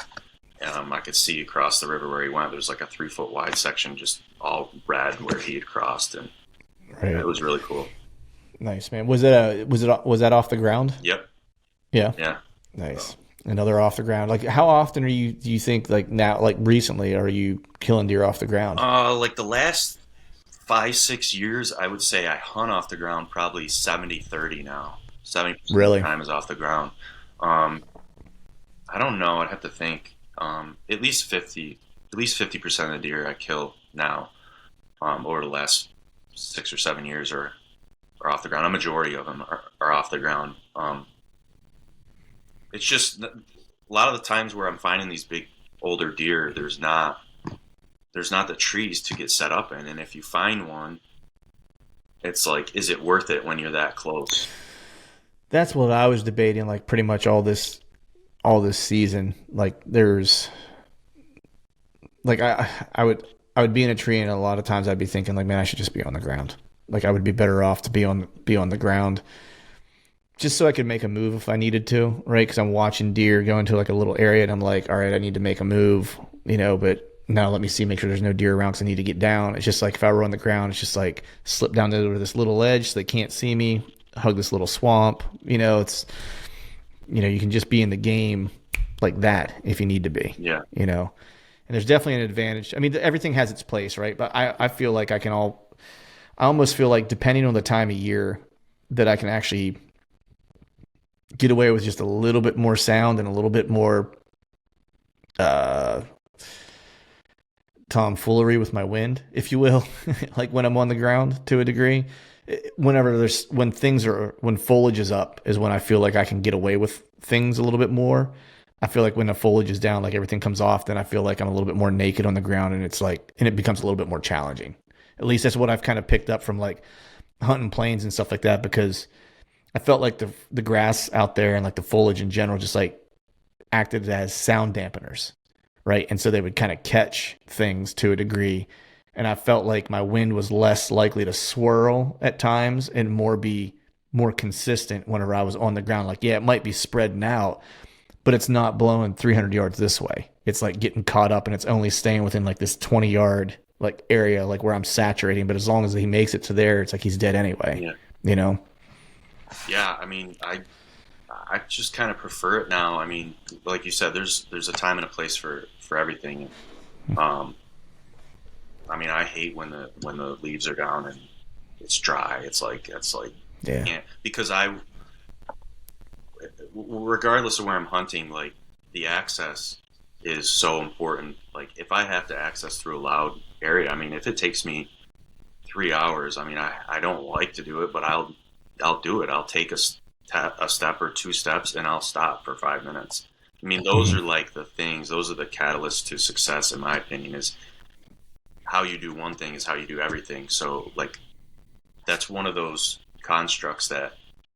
[SPEAKER 2] I could see across the river where he went. There's like a 3-foot wide section, just all red where he had crossed, and it was really cool.
[SPEAKER 1] Nice, man. Was that off the ground?
[SPEAKER 2] Yep.
[SPEAKER 1] Yeah. Nice. Another off the ground. Like, how often do you think, like now, like recently, are you killing deer off the ground?
[SPEAKER 2] Like the last 5-6 years, I would say I hunt off the ground probably 70-30 now. 70% of the time is off the ground. I don't know. I'd have to think. At least 50% of the deer I kill now, over the last 6 or 7 years are off the ground. A majority of them are off the ground. It's just a lot of the times where I'm finding these big older deer, there's not the trees to get set up in, and if you find one, it's like, is it worth it when you're that close?
[SPEAKER 1] That's what I was debating, like pretty much all this season. Like there's like I would be in a tree, and a lot of times I'd be thinking like, man, I should just be on the ground. Like I would be better off to be on the ground, just so I could make a move if I needed to, right? Because I'm watching deer go into like a little area, and I'm like, all right, I need to make a move, but now let me make sure there's no deer around because I need to get down. It's just like if I were on the ground, it's just like slip down to this little ledge so they can't see me, hug this little swamp. It's, you can just be in the game like that if you need to be.
[SPEAKER 2] Yeah.
[SPEAKER 1] And there's definitely an advantage. I mean, everything has its place, right? But I feel like I almost feel like, depending on the time of year, that I can actually get away with just a little bit more sound and a little bit more tomfoolery with my wind, if you will. Like when I'm on the ground to a degree, when foliage is up is when I feel like I can get away with things a little bit more. I feel like when the foliage is down, like everything comes off, then I feel like I'm a little bit more naked on the ground, and it becomes a little bit more challenging. At least that's what I've kind of picked up from like hunting plains and stuff like that, because I felt like the grass out there and like the foliage in general just like acted as sound dampeners, right? And so they would kind of catch things to a degree. And I felt like my wind was less likely to swirl at times and be more consistent whenever I was on the ground. Like, yeah, it might be spreading out, but it's not blowing 300 yards this way. It's like getting caught up, and it's only staying within like this 20-yard like area, like where I'm saturating. But as long as he makes it to there, it's like he's dead anyway.
[SPEAKER 2] Yeah.
[SPEAKER 1] you know?
[SPEAKER 2] Yeah, I mean, I just kind of prefer it now. I mean, like you said, there's a time and a place for everything. I mean, I hate when the leaves are down and it's dry. It's like
[SPEAKER 1] Yeah.
[SPEAKER 2] because regardless of where I'm hunting, like the access is so important. Like if I have to access through a loud area, I mean, if it takes me 3 hours, I mean, I don't like to do it, but I'll do it. I'll take a step or two steps and I'll stop for 5 minutes. I mean, those are like the things, those are the catalysts to success, in my opinion, is how you do one thing is how you do everything. So like, that's one of those constructs that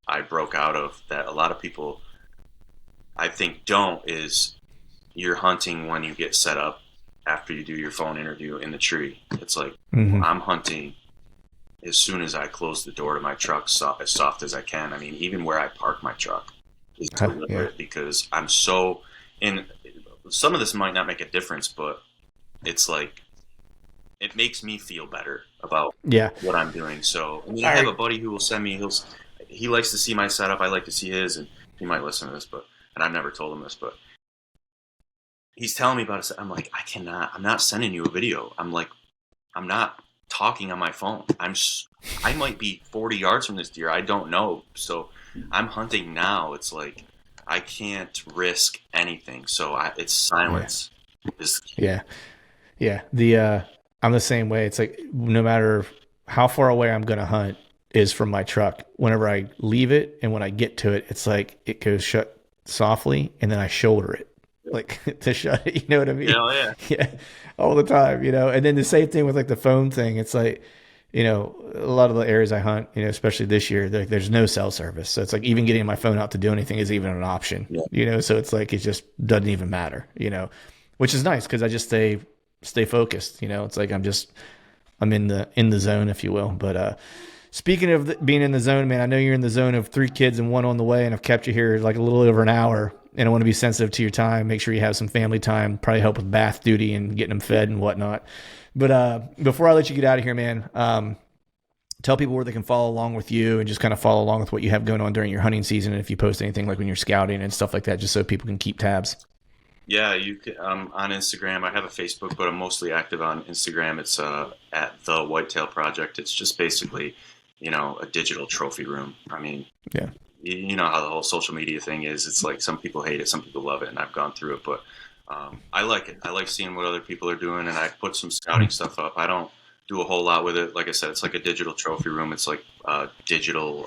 [SPEAKER 2] I broke out of that a lot of people, I think, don't, is you're hunting when you get set up after you do your phone interview in the tree. It's like, I'm hunting as soon as I close the door to my truck, as soft as I can. I mean, even where I park my truck is deliberate because I'm so in. Some of this might not make a difference, but it's like, it makes me feel better about what I'm doing. So I mean, I have a buddy who will send me, he likes to see my setup. I like to see his, and he might listen to this, and I've never told him this, but he's telling me about it. I'm like, I'm not sending you a video. I'm like, I'm not talking on my phone. I might be 40 yards from this deer. I don't know. So I'm hunting now. It's like, I can't risk anything. So it's silence.
[SPEAKER 1] Yeah. I'm the same way. It's like, no matter how far away I'm going to hunt is from my truck, whenever I leave it and when I get to it, it's like it goes shut softly and then I shoulder it like to shut it. You know what I mean? Yeah. All the time, and then the same thing with like the phone thing. It's like, a lot of the areas I hunt, especially this year, there's no cell service. So it's like even getting my phone out to do anything is even an option, so it's like, it just doesn't even matter, which is nice because I just stay focused. It's like I'm in the zone, if you will. But speaking of being in the zone, man, I know you're in the zone of 3 kids and 1 on the way, and I've kept you here like a little over an hour, and I want to be sensitive to your time. Make sure you have some family time, probably help with bath duty and getting them fed and whatnot. But before I let you get out of here, man, tell people where they can follow along with you and just kind of follow along with what you have going on during your hunting season, and if you post anything like when you're scouting and stuff like that, just so people can keep tabs.
[SPEAKER 2] Yeah, you can, on Instagram. I have a Facebook, but I'm mostly active on Instagram. It's at the Whitetail Project. It's just basically, a digital trophy room. I mean, you know how the whole social media thing is. It's like some people hate it, some people love it, and I've gone through it. But I like it. I like seeing what other people are doing, and I put some scouting stuff up. I don't do a whole lot with it. Like I said, it's like a digital trophy room. It's like a digital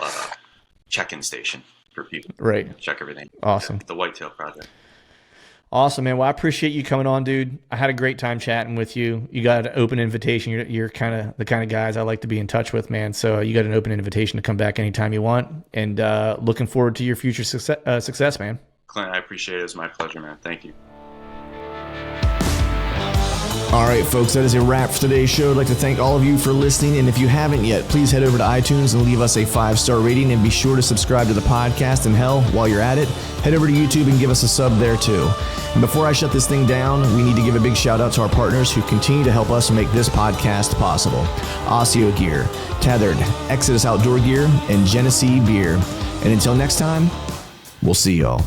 [SPEAKER 2] check-in station for people.
[SPEAKER 1] Right.
[SPEAKER 2] Check everything.
[SPEAKER 1] Awesome.
[SPEAKER 2] The Whitetail Project.
[SPEAKER 1] Awesome, man. Well, I appreciate you coming on, dude. I had a great time chatting with you. You got an open invitation. You're kind of the kind of guys I like to be in touch with, man. So you got an open invitation to come back anytime you want. And looking forward to your future success, man.
[SPEAKER 2] Clint, I appreciate it. It's my pleasure, man. Thank you.
[SPEAKER 1] All right, folks, that is a wrap for today's show. I'd like to thank all of you for listening. And if you haven't yet, please head over to iTunes and leave us a 5-star rating. And be sure to subscribe to the podcast. And hell, while you're at it, head over to YouTube and give us a sub there too. And before I shut this thing down, we need to give a big shout out to our partners who continue to help us make this podcast possible. Osseo Gear, Tethered, Exodus Outdoor Gear, and Genesee Beer. And until next time, we'll see y'all.